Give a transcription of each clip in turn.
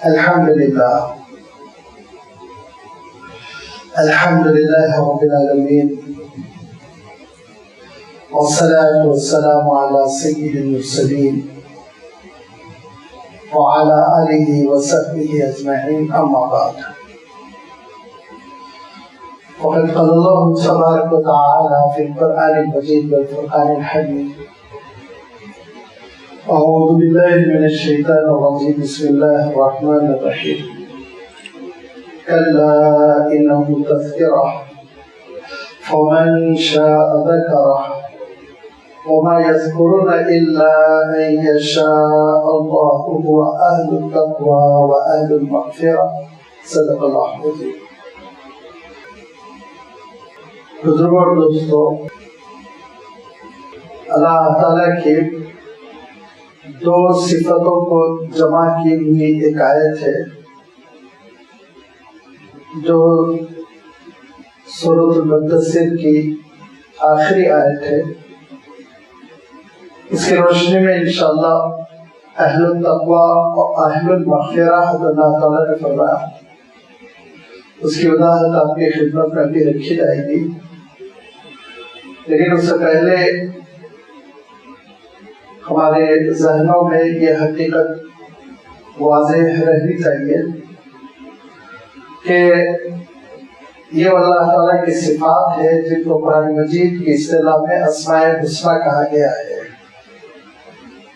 الحمد لله رب العالمين، والصلاة والسلام على سيد المرسلين وعلى آله وصحبه أجمعين، أما بعد. وقد قال الله تبارك وتعالى في القرآن المجيد والفرقان الحميد: أعوذ بالله من الشيطان الرجيم، بسم الله الرحمن الرحيم. كلا إنه تذكرة فمن شاء ذكره وما يذكرون إلا أن يشاء الله هو أهل التقوى وأهل المغفرة. صدق الله العظيم. بزرگوں دوستو، اللہ تعالیٰ کی دو صفتوں کو جمع کی ہوئی ایک آیت ہے جو سورۃ المدثر کی آخری آیت ہے. اس کی روشنی میں انشاءاللہ اہل التقوی اور اہل المغفرہ اللہ تعالیٰ نے فرمایا، اس کی وضاحت آپ کی خدمت میں بھی رکھی جائے گی. لیکن اس سے پہلے ہمارے ذہنوں میں یہ حقیقت واضح رہنی چاہیے کہ یہ اللہ تعالیٰ کی صفات ہے جن کو قرآن مجید کی اصطلاح میں اسماء الحسنی کہا گیا ہے.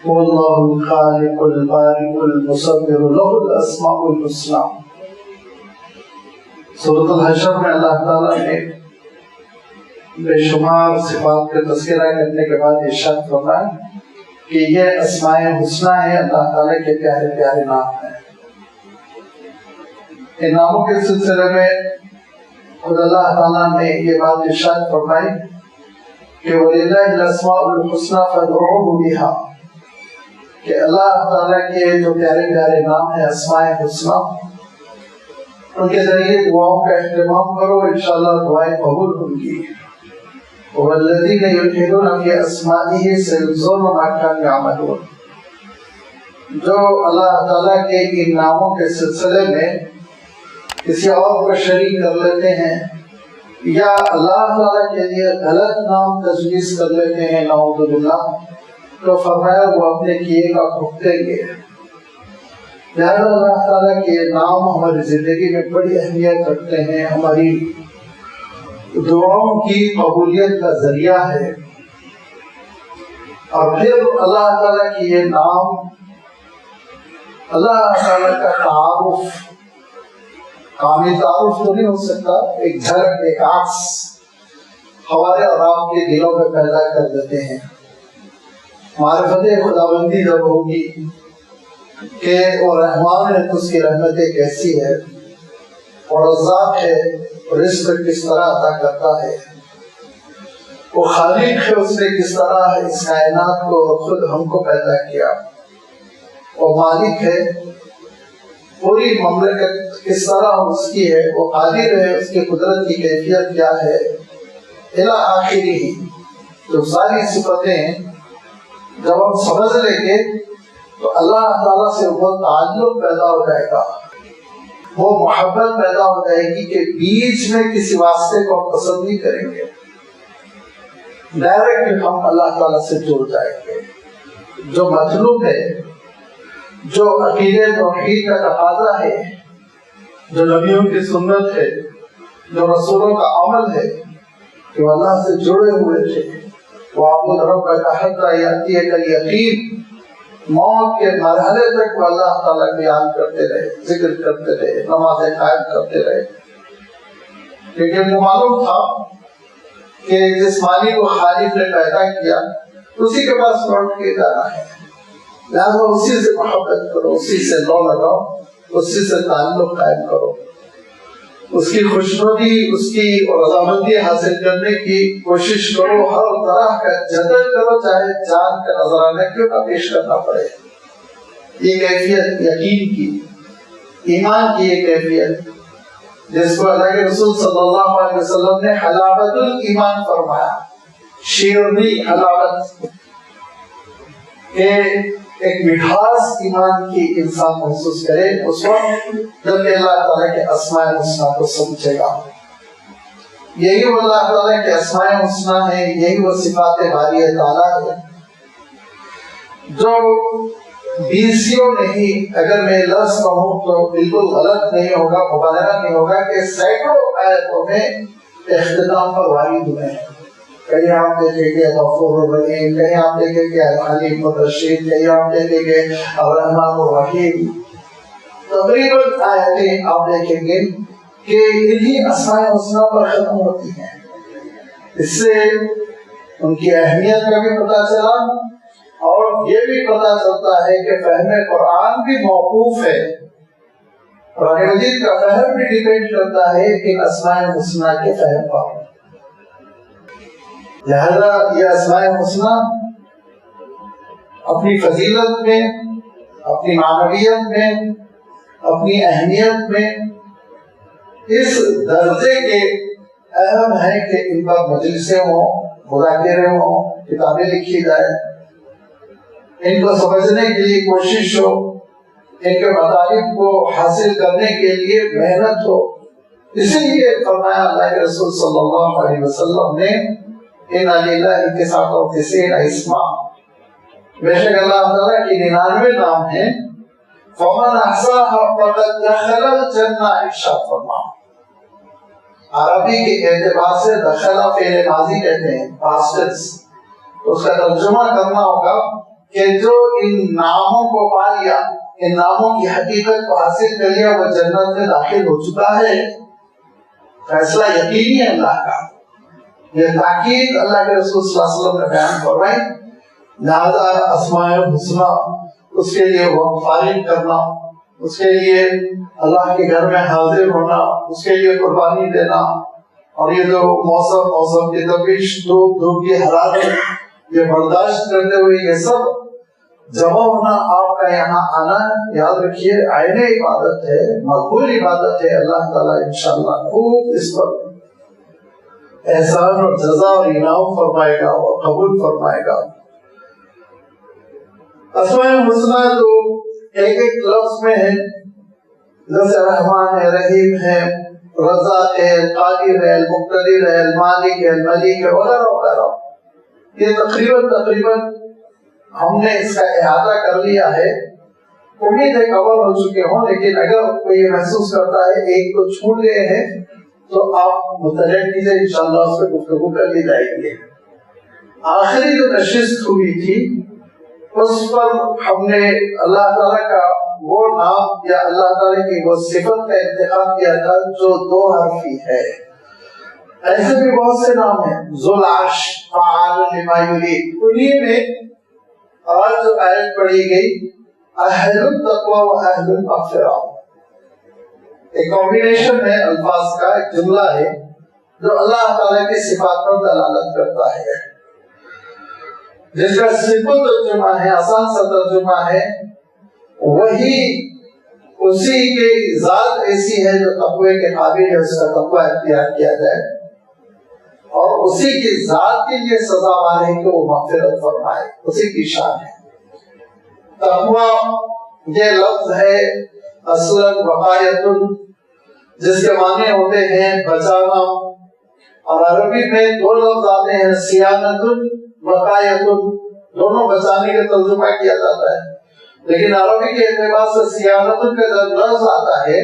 واللہ الخالق البارئ المصور لہ الاسماء الحسنی. سورۃ الحشر میں اللہ تعالیٰ نے بے شمار صفات کا تذکرہ کرنے کے بعد ارشاد فرمایا کہ یہ اسماء الحسنی ہے، اللہ تعالیٰ کے پیارے پیارے نام ہیں. ان ناموں کے سلسلے میں خود اللہ تعالیٰ نے یہ بات ارشاد فرمائی کہ وَلِلَّهِ الْأَسْمَاءُ الْحُسْنَى فَادْعُوهُ بِهَا، کہ اللہ تعالیٰ کے جو پیارے پیارے نام ہیں اسماء الحسنی، ان کے ذریعے دعاؤں کا اہتمام کرو، انشاءاللہ دعائیں قبول ہوں گی. وَالَّذِينَ يُلْحِدُونَ فِي أَسْمَائِهِ سَيُجْزَوْنَ مَا كَانُوا يَعْمَلُونَ. جو اللہ تعالیٰ کے ان ناموں کے سلسلے میں کسی اور کو شریک کر لیتے ہیں یا اللہ تعالیٰ کے لیے غلط نام تجویز کر لیتے ہیں، نعوذ باللہ، تو فرمایا وہ اپنے کیے کا بھگتیں گے. لہذا اللہ تعالیٰ کے نام ہماری زندگی میں بڑی اہمیت رکھتے ہیں، ہماری دعاؤں کی قبولیت کا ذریعہ ہے. اور پھر اللہ تعالیٰ کی یہ نام، اللہ تعالیٰ کا تعارف، کامل تعارف تو نہیں ہو سکتا، ایک جھلک، ایک عکس ہمارے اور آپ کے دلوں میں پیدا کر دیتے ہیں. معرفت خداوندی جب ہوگی کہ وہ رحمان ہے تو اس کی رحمتیں کیسی ہے، اور رزاق ہے، رزق کس طرح عطا کرتا ہے، وہ خالق ہے، اس نے کس طرح اس کائنات کو خود ہم کو پیدا کیا، وہ مالک ہے، پوری مملکت کس طرح اس کی ہے، وہ قادر ہے، اس کی قدرت کی کیفیت کیا ہے، الی آخری. جو ساری صفتیں جب ہم سمجھ لیں گے تو اللہ تعالیٰ سے وہ تعلق پیدا ہو جائے گا، وہ محبت پیدا ہو جائے گی کہ بیچ میں کسی واسطے کو ہم پسند نہیں کریں گے، ڈائریکٹ ہم اللہ تعالیٰ سے جڑ جائیں گے. جو مطلوب ہے، جو عقیدہ توحید کا تقاضا ہے، جو نبیوں کی سنت ہے، جو رسولوں کا عمل ہے کہ وہ اللہ سے جڑے ہوئے تھے. وَاعْبُدْ رَبَّكَ حَتَّى يَأْتِيَكَ الْيَقِينُ، موت کے مرحلے تک وہ اللہ تعالیٰ کا یاد کرتے رہے، ذکر کرتے رہے، نمازیں قائم کرتے رہے. کیونکہ وہ معلوم تھا کہ جس مالک کو خالق نے پیدا کیا اسی کے پاس لوٹ کے جانا ہے، لہٰذا اسی سے محبت کرو، اسی سے لو لگاؤ، اسی سے تعلق قائم کرو، اس کی خوشنودی، اس کی رضامندی حاصل کرنے کی کوشش کرو، ہر طرح کا جدل کرو، چاہے جان کا نذرانہ کیوں نہ پیش کرنا پڑے. یہ کیفیت یقین کی، ایمان کی یہ کیفیت جس کو اللہ کے رسول صلی اللہ علیہ وسلم نے حلاوت الایمان فرمایا، شیرنی حلاوت، کہ ایک مٹھاس ایمان کی انسان محسوس کرے اس وقت جب کہ اللہ تعالیٰ کے اسماء الحسنی کو سمجھے گا. یہی وہ اللہ تعالیٰ کے اسماء الحسنی ہے, یہی وہ صفات باری تعالیٰ ہے جو بیسیوں نہیں, اگر میں لفظ کہوں تو بالکل غلط نہیں ہوگا, مبالغہ نہیں ہوگا کہ سینکڑوں آیتوں میں اختتام پر وارد ہوئے ہیں. کہیں آپ دیکھیں گے غفور الرحیم, کہیں آپ دیکھیں گے العلیم الرشید, کہیں آپ دیکھیں گے الرحمن الرحیم. تقریباً آیتیں آپ دیکھیں گے کہ انہی اسماء الحسنی پر ختم ہوتی ہیں. اس سے ان کی اہمیت کا بھی پتہ چلا اور یہ بھی پتہ چلتا ہے کہ فہم قرآن بھی موقوف ہے. قرآن مجید کا فہم بھی ڈیپینڈ کرتا ہے ان اسماء الحسنی کے فہم پر. لہذا یہ اسماء الحسنی اپنی فضیلت میں, اپنی معنویت میں, اپنی اہمیت میں اس درجے کے اہم ہے کہ ان پر مجلسیں ہوں, مذاکرے ہوں, کتابیں لکھی جائے, ان کو سمجھنے کے لیے کوشش ہو, ان کے مطالب کو حاصل کرنے کے لیے محنت ہو. اسی لیے فرمایا اللہ کے رسول صلی اللہ علیہ وسلم نے ان اللہ کے 99 اسماء, بے شک اللہ تعالیٰ کی 99 نام ہیں. فمن احصاها فقد دخل الجنہ, ارشاد فرمایا. عربی کے اعتبار سے دخلا فعل ماضی کہتے ہیں, past tense. اس کا ترجمہ کرنا ہوگا کہ جو ان ناموں کو پا لیا, ان ناموں کی حقیقت کو حاصل کر لیا, وہ جنت میں داخل ہو چکا ہے. فیصلہ یقینی ہے اللہ کا. یہ تاکید اللہ کے رسول صلی اللہ علیہ وسلم نے بیان فرمائی. لہذا اسماء الحسنی اس کے لیے وقت فارغ کرنا, اس کے لیے اللہ کے گھر میں حاضر ہونا, اس کے لیے قربانی دینا, اور یہ جو موسم کی تپش, دھوپ کی حرارت, یہ برداشت کرتے ہوئے یہ سب جمع ہونا, آپ کا یہاں آنا, یاد رکھیے عین عبادت ہے, مقبول عبادت ہے. اللہ تعالیٰ انشاءاللہ خوب اس پر احسان اور جزا اور انعام فرمائے گا اور قبول فرمائے گا. اسماء الحسنی تو ایک ایک لفظ میں ہے, جیسے رحمان ہے, رحیم ہے, رزاق ہے, قادر ہے, مقتدر ہے, مالک ہے, ملک ہے, وغیرہ وغیرہ. یہ تقریباً ہم نے اس کا احاطہ کر لیا ہے. امید ہے کور ہو چکے ہوں, لیکن اگر کوئی محسوس کرتا ہے ایک تو چھوٹ گئے ہیں تو آپ مطلع کیجیے, انشاءاللہ اس پہ گفتگو کر لی جائے گی. آخری جو نشست ہوئی تھی اس پر ہم نے اللہ تعالیٰ کا وہ نام یا اللہ تعالیٰ کی وہ صفت کا انتخاب کیا تھا جو 2 حرفی ہے. ایسے بھی بہت سے نام ہیں, ذو العرش, فعال لما یرید. انہیں میں آج جو آیت پڑھی گئی اہل التقوی و اہل المغفرہ, ایک کمبینیشن ہے الفاظ کا, ایک جملہ ہے جو اللہ تعالیٰ کی صفات پر دلالت کرتا ہے, جس کا سمپل ترجمہ ہے, آسان سا ترجمہ ہے, وہی اسی کی ذات ایسی ہے جو تقوی کے قابل ہے, اس کا تقوی اختیار کیا جائے, اور اسی کی ذات کے لیے سزاوار ہے کہ وہ مغفرت فرمائے, اسی کی شان ہے. تقوی یہ لفظ ہے اصلاً وقایت, جس کے معنی ہوتے ہیں بچانا, اور عربی میں 2 لفظ آتے ہیں, صیانت, وقایت, دونوں بچانے کا ترجمہ کیا جاتا ہے. لیکن عربی کے اعتبار سے صیانت کا جب لفظ آتا ہے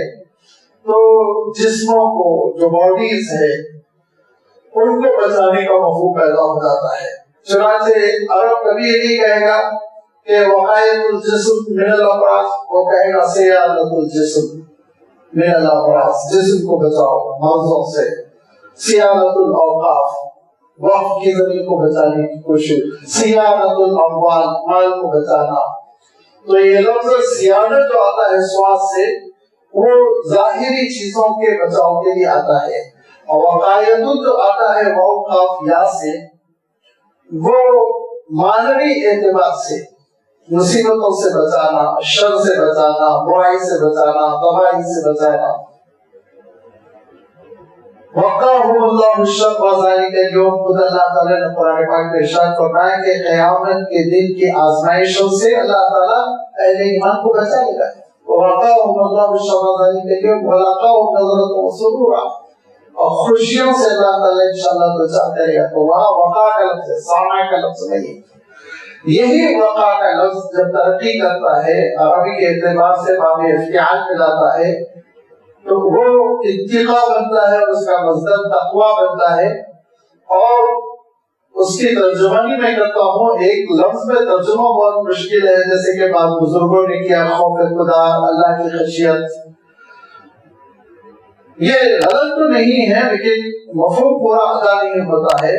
تو جسموں کو, جو باڈیز ہے, ان کو بچانے کا مفہوم پیدا ہو جاتا ہے. چنانچہ عرب کبھی یہ نہیں کہے گا کہ وقایت الجسم من الامراض, وہ کہے گا صیانت الجسم من الامراض, جسم کو بچاؤ مرضوں سے. صیانت الاوقاف, وقت کی زمین کو بچانے کی کوشش. صیانت الاموال, مال کو بچانا. تو یہ لفظ صیانت جو آتا ہے سواس سے, وہ ظاہری چیزوں کے بچاؤ کے لیے آتا ہے, اور وقایت جو آتا ہے واو قاف یا سے, وہ معنوی اعتبار سے مصیبتوں سے بچانا, شر سے بچانا, برائی سے بچانا, تباہی سے بچانا. وقاهم اللہ الشر ذلک اليوم، خود اللہ تعالیٰ نے قرآن پاک میں ارشاد فرمایا کہ قیامت کے دن کی آزمائشوں سے اللہ تعالیٰ اہل ایمان کو بچا لے گا. وقاهم اللہ الشر ذلک اليوم ولقاهم نظرة وسرورا، اور خوشیوں سے اللہ تعالیٰ انشاءاللہ بچا کرے گا. تو وہاں وقا کا لفظ ہے، سامع کا لفظ نہیں. یہی وقا کا لفظ جب ترقی کرتا ہے عربی کے اعتبار سے باب افتعال میں لاتا ہے تو وہ اتقاء بنتا ہے، اس کا مصدر تقوی بنتا ہے. اور اس کی ترجمانی میں کرتا ہوں، ایک لفظ میں ترجمہ بہت مشکل ہے، جیسے کہ بعض بزرگوں نے کیا خوف خدا، اللہ کی خشیت. یہ غلط تو نہیں ہے لیکن مفہوم پورا ادا نہیں ہوتا ہے.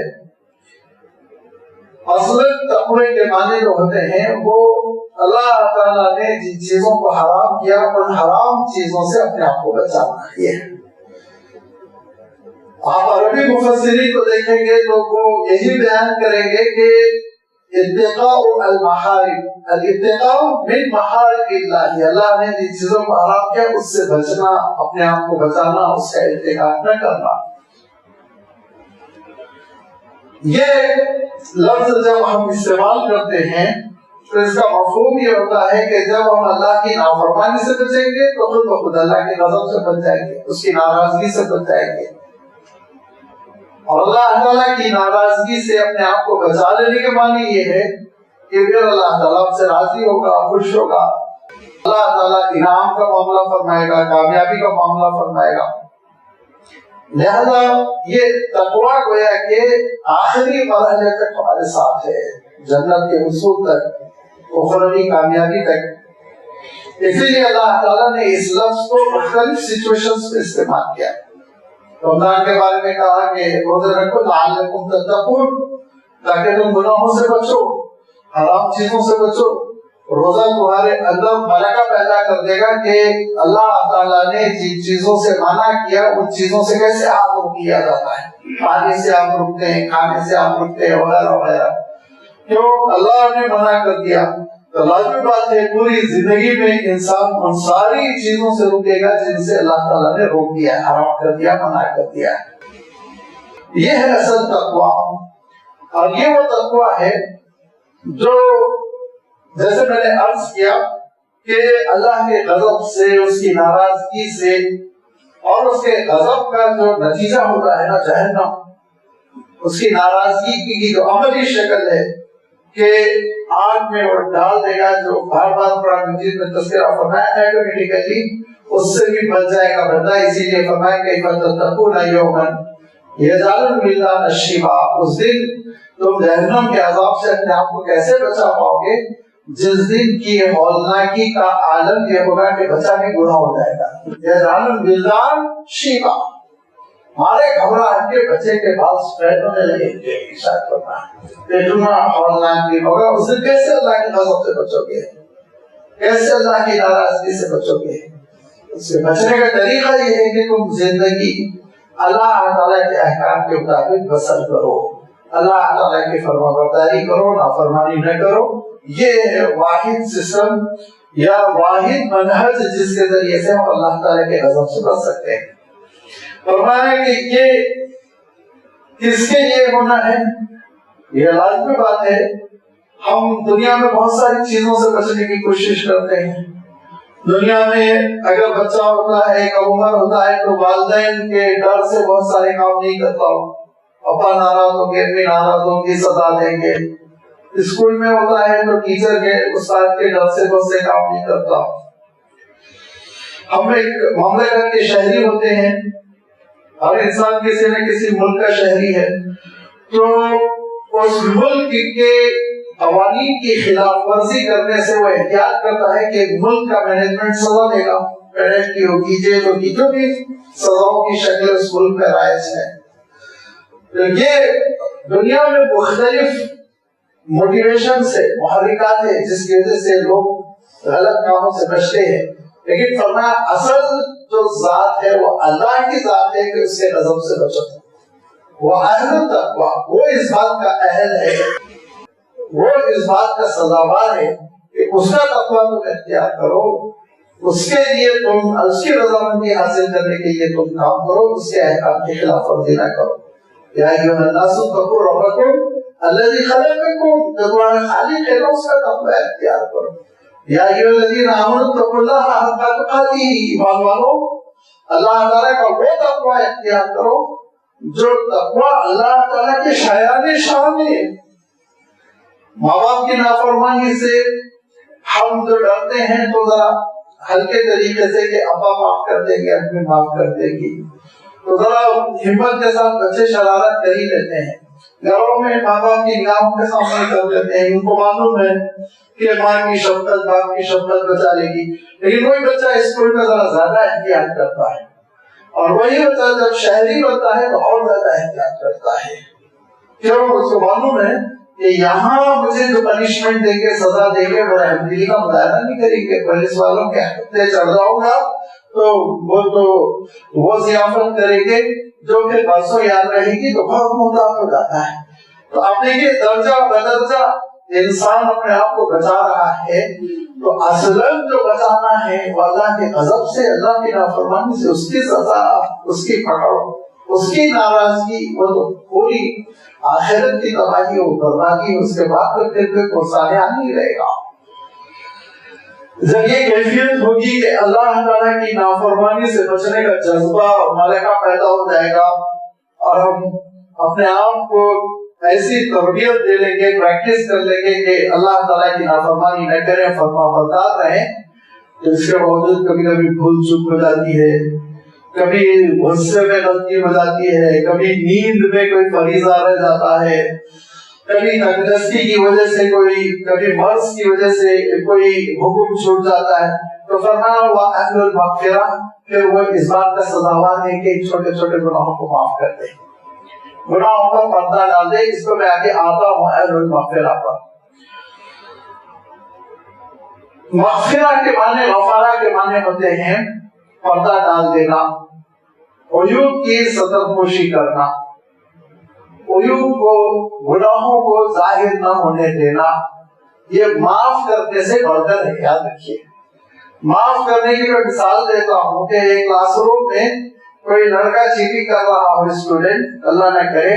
اصل تقوی کے معنی جو ہوتے ہیں وہ اللہ تعالیٰ نے جن چیزوں کو حرام کیا ان حرام چیزوں سے اپنے آپ کو بچانا ہے. آپ عربی مفسرین کو دیکھیں گے تو وہ یہی بیان کریں گے کہ اتقاء المحارم، الاتقاء من محارم اللہ، اللہ نے جن چیزوں کو حرام کیا اس سے بچنا، اپنے آپ کو بچانا، اس کا اتقاء نہ کرنا. یہ لفظ جب ہم استعمال کرتے ہیں تو اس کا مفہوم یہ ہوتا ہے کہ جب ہم اللہ کی نافرمانی سے بچیں گے تو خود بخود اللہ کے غضب سے بچ جائیں گے، اس کی ناراضگی سے بچ جائیں گے. اور اللہ تعالیٰ کی ناراضگی سے اپنے آپ کو بچا لینے کے معنی یہ ہے کہ پھر اللہ تعالیٰ سے راضی ہوگا، خوش ہوگا، اللہ تعالیٰ انعام کا معاملہ فرمائے گا، کامیابی کا معاملہ فرمائے گا. لہذا یہ تقویٰ گویا کہ آخری مرحلے تک ہمارے ساتھ ہے، جنت کے حصول تک، اخروی کامیابی تک. اسی لیے اللہ تعالیٰ نے اس لفظ کو مختلف سچویشنز میں استعمال کیا. رمضان کے بارے میں کہا کہ روزے رکھو لعلکم تتقون، تاکہ تم گناہوں سے بچو، حرام چیزوں سے بچو. روزہ تمہارے اندر ملکہ پیدا کر دے گا کہ اللہ تعالیٰ نے جن چیزوں سے منع کیا ان چیزوں سے کیسے آپ رک کیا جاتا ہے. پانی سے آپ رکتے ہیں، کھانے سے آپ رکتے ہیں، وغیرہ وغیرہ. کیوں اللہ نے منع کر دیا تو لازمی بات ہے پوری زندگی میں انسان ان ساری چیزوں سے رکے گا جن سے اللہ تعالیٰ نے روک دیا، حرام کر دیا، منع کر دیا. یہ ہے اصل تقویٰ. اور یہ وہ تقویٰ ہے جو جیسے میں نے عرض کیا کہ اللہ کے غضب سے، اس کی ناراضگی سے، اور اس کے غضب کا جو نتیجہ ہوتا ہے نا جہنم، اس کی ناراضگی کی جو عملی شکل ہے کہ آگ میں وہ ڈال دے گا، جو بار بار قرآن مجید میں تذکرہ فرمایا ایٹومیٹیکلی اس سے بھی بچ جائے گا بندہ. اسی لیے فرمایا کہ فَتَتَّقُونَ يَوْمًا يَجْعَلُ الْوِلْدَانَ شِيبًا، اس دن تم جہنم کے عذاب سے اپنے آپ کو کیسے بچا پاؤ گے جس دن کی ہولناکی کا عالم یہ ہوگا کہ بچہ بھی بوڑھا ہو جائے گا. يَجْعَلُ الْوِلْدَانَ شِيبًا، ہمارے گھبراہٹ کے بچے کے پاس سفید ہونے لگے گے، اتنا ہولناکی ہوگا. اس دن کیسے اللہ کے غضب سے بچو گے، کیسے اللہ کی ناراضگی سے بچو گے؟ اس سے بچنے کا طریقہ یہ ہے کہ تم زندگی اللہ تعالیٰ کے احکام کے مطابق بسر کرو، اللہ تعالیٰ کی فرما برداری کرو، نافرمانی نہ کرو. یہ واحد سسٹم یا واحد منہج جس کے ذریعے سے ہم اللہ تعالیٰ کے غضب سے بچ سکتے ہیں. فرمایا کہ یہ کس کے لیے ہونا ہے؟ یہ لازمی بات ہے. ہم دنیا میں بہت ساری چیزوں سے بچنے کی کوشش کرتے ہیں. دنیا میں اگر بچہ ہوتا ہے، ایک عمر ہوتا ہے تو والدین کے ڈر سے بہت سارے کام نہیں کرتا ہو. ابا ناراض ہوں گے، امی ناراض ہوں گی، سزا دیں گے. اسکول میں ہوتا ہے تو ٹیچر کے، استاد کے ڈر سے بہت سے کام نہیں کرتا. ہم ایک مملکت کے شہری ہوتے ہیں، ہر انسان کسی نہ کسی ملک کا شہری ہے، تو اس ملک کے قوانین کی خلاف ورزی کرنے سے وہ احتیاط کرتا ہے کہ ملک کا مینجمنٹ سزا دے گا، پینلٹی ہوگی، جیل ہوگی، جو بھی سزاؤں کی شکل اس ملک میں رائج ہے. یہ دنیا میں مختلف موٹیویشن سے محرکات ہے جس کی وجہ سے لوگ غلط کاموں سے بچتے ہیں. لیکن فرمایا اصل جو ذات ہے وہ اللہ کی ذات ہے کہ اس کے غضب سے بچو. وہ اہل تقویٰ، وہ اس بات کا اہل ہے، وہ اس بات کا سزاوار ہے کہ اس کا تقویٰ تم اختیار کرو اس کے لیے تم اس کی رضامندی حاصل کرنے کے لیے تم کام کرو، اس کے احکام کی خلاف ورزی نہ کرو۔ یا ایھا الناس اتقوا ربکم الذی خلقکم، جو تمہارا خالق ہے اس کا تقوی اختیار کرو۔ یا ایھا الذین آمنوا اتقوا اللہ حق تقاتہ، ایمان والو اللہ تعالیٰ کا وہ تقوی اختیار کرو جو تقوی اللہ تعالیٰ کے شایان شان ہے۔ ماں باپ کی نافرمانی سے ہم جو ڈرتے ہیں تو ذرا ہلکے طریقے سے کہ ابا معاف کر دیں گے، امی معاف کر دے گی، تو ذرا ہمت کے ساتھ بچے شرارت کر ہی لیتے ہیں، گھروں میں ماں باپ کی نگاہوں کے سامنے کر لیتے ہیں، ان کو معلوم ہے کہ ماں کی شفقت باپ کی شفقت بچا لے گی، لیکن وہی بچہ اسکول میں ذرا زیادہ احتیاط کرتا ہے، اور وہی بچہ جب شہری بنتا ہے تو اور زیادہ احتیاط کرتا ہے، کیوں؟ اس کو معلوم ہے کہ یہاں مجھے جو پنشمنٹ دیں گے، سزا دیں گے، وہ رحم دلی کا مظاہرہ نہیں کریں گے، پولیس والوں کے ہفتے چڑھ جاؤں گا تو وہ ضیافت کریں گے جو پھر برسوں یاد رہے گی، تو بہت محتاط ہو جاتا ہے۔ تو آپ دیکھیے درجہ بدرجہ انسان اپنے آپ کو بچا رہا ہے، تو اصلاً جو بچانا ہے وہ اللہ کے غضب سے، اللہ کی نافرمانی سے، اس کی سزا، اس کی پکڑ، اس کی ناراضگی، وہ تو پوری آخرت کی تباہی و بربادی، اس کے بعد تو پھر کوئی پرسانیہ نہیں رہے گا۔ جب یہ کیفیت ہوگی کہ اللہ تعالیٰ کی نافرمانی سے بچنے کا جذبہ اور ملکہ پیدا ہو جائے گا، اور ہم اپنے آپ کو ایسی تربیت دے لیں گے، پریکٹس کر لیں گے کہ اللہ تعالیٰ کی نافرمانی نہ کریں، فرما بردار رہیں، تو اس کے باوجود کبھی کبھی بھول چوک ہو جاتی ہے، کبھی غصے میں غلطی ہو جاتی ہے، کبھی نیند میں کوئی فریضہ رہ جاتا ہے، کبھی تندرستی کی وجہ سے کوئی، کبھی مرض کی وجہ سے کوئی حکم چھوٹ جاتا ہے، تو فرمایا وَأَهْلُ الْمَغْفِرَةِ، پھر وہ اس بات کا سزاوار ہے کہ چھوٹے چھوٹے گناہوں کو معاف کر دے، گناہوں پر پردہ ڈال دے۔ اس کو میں آگے آتا ہوں اہل المغفرہ پر۔ مغفرہ کے معنی، غفارہ کے معنی ہوتے ہیں پردہ ڈال دینا، عیوب کی ستر پوشی کرنا، عیوب کو، گناہوں کو ظاہر نہ ہونے دینا، یہ معاف کرنے سے بڑھ کر ہے، یاد رکھیے۔ معاف کرنے کی میں مثال دیتا ہوں کہ ایک کلاس روم میں کوئی لڑکا چیٹنگ کر رہا ہو، اسٹوڈنٹ، اللہ نہ کرے،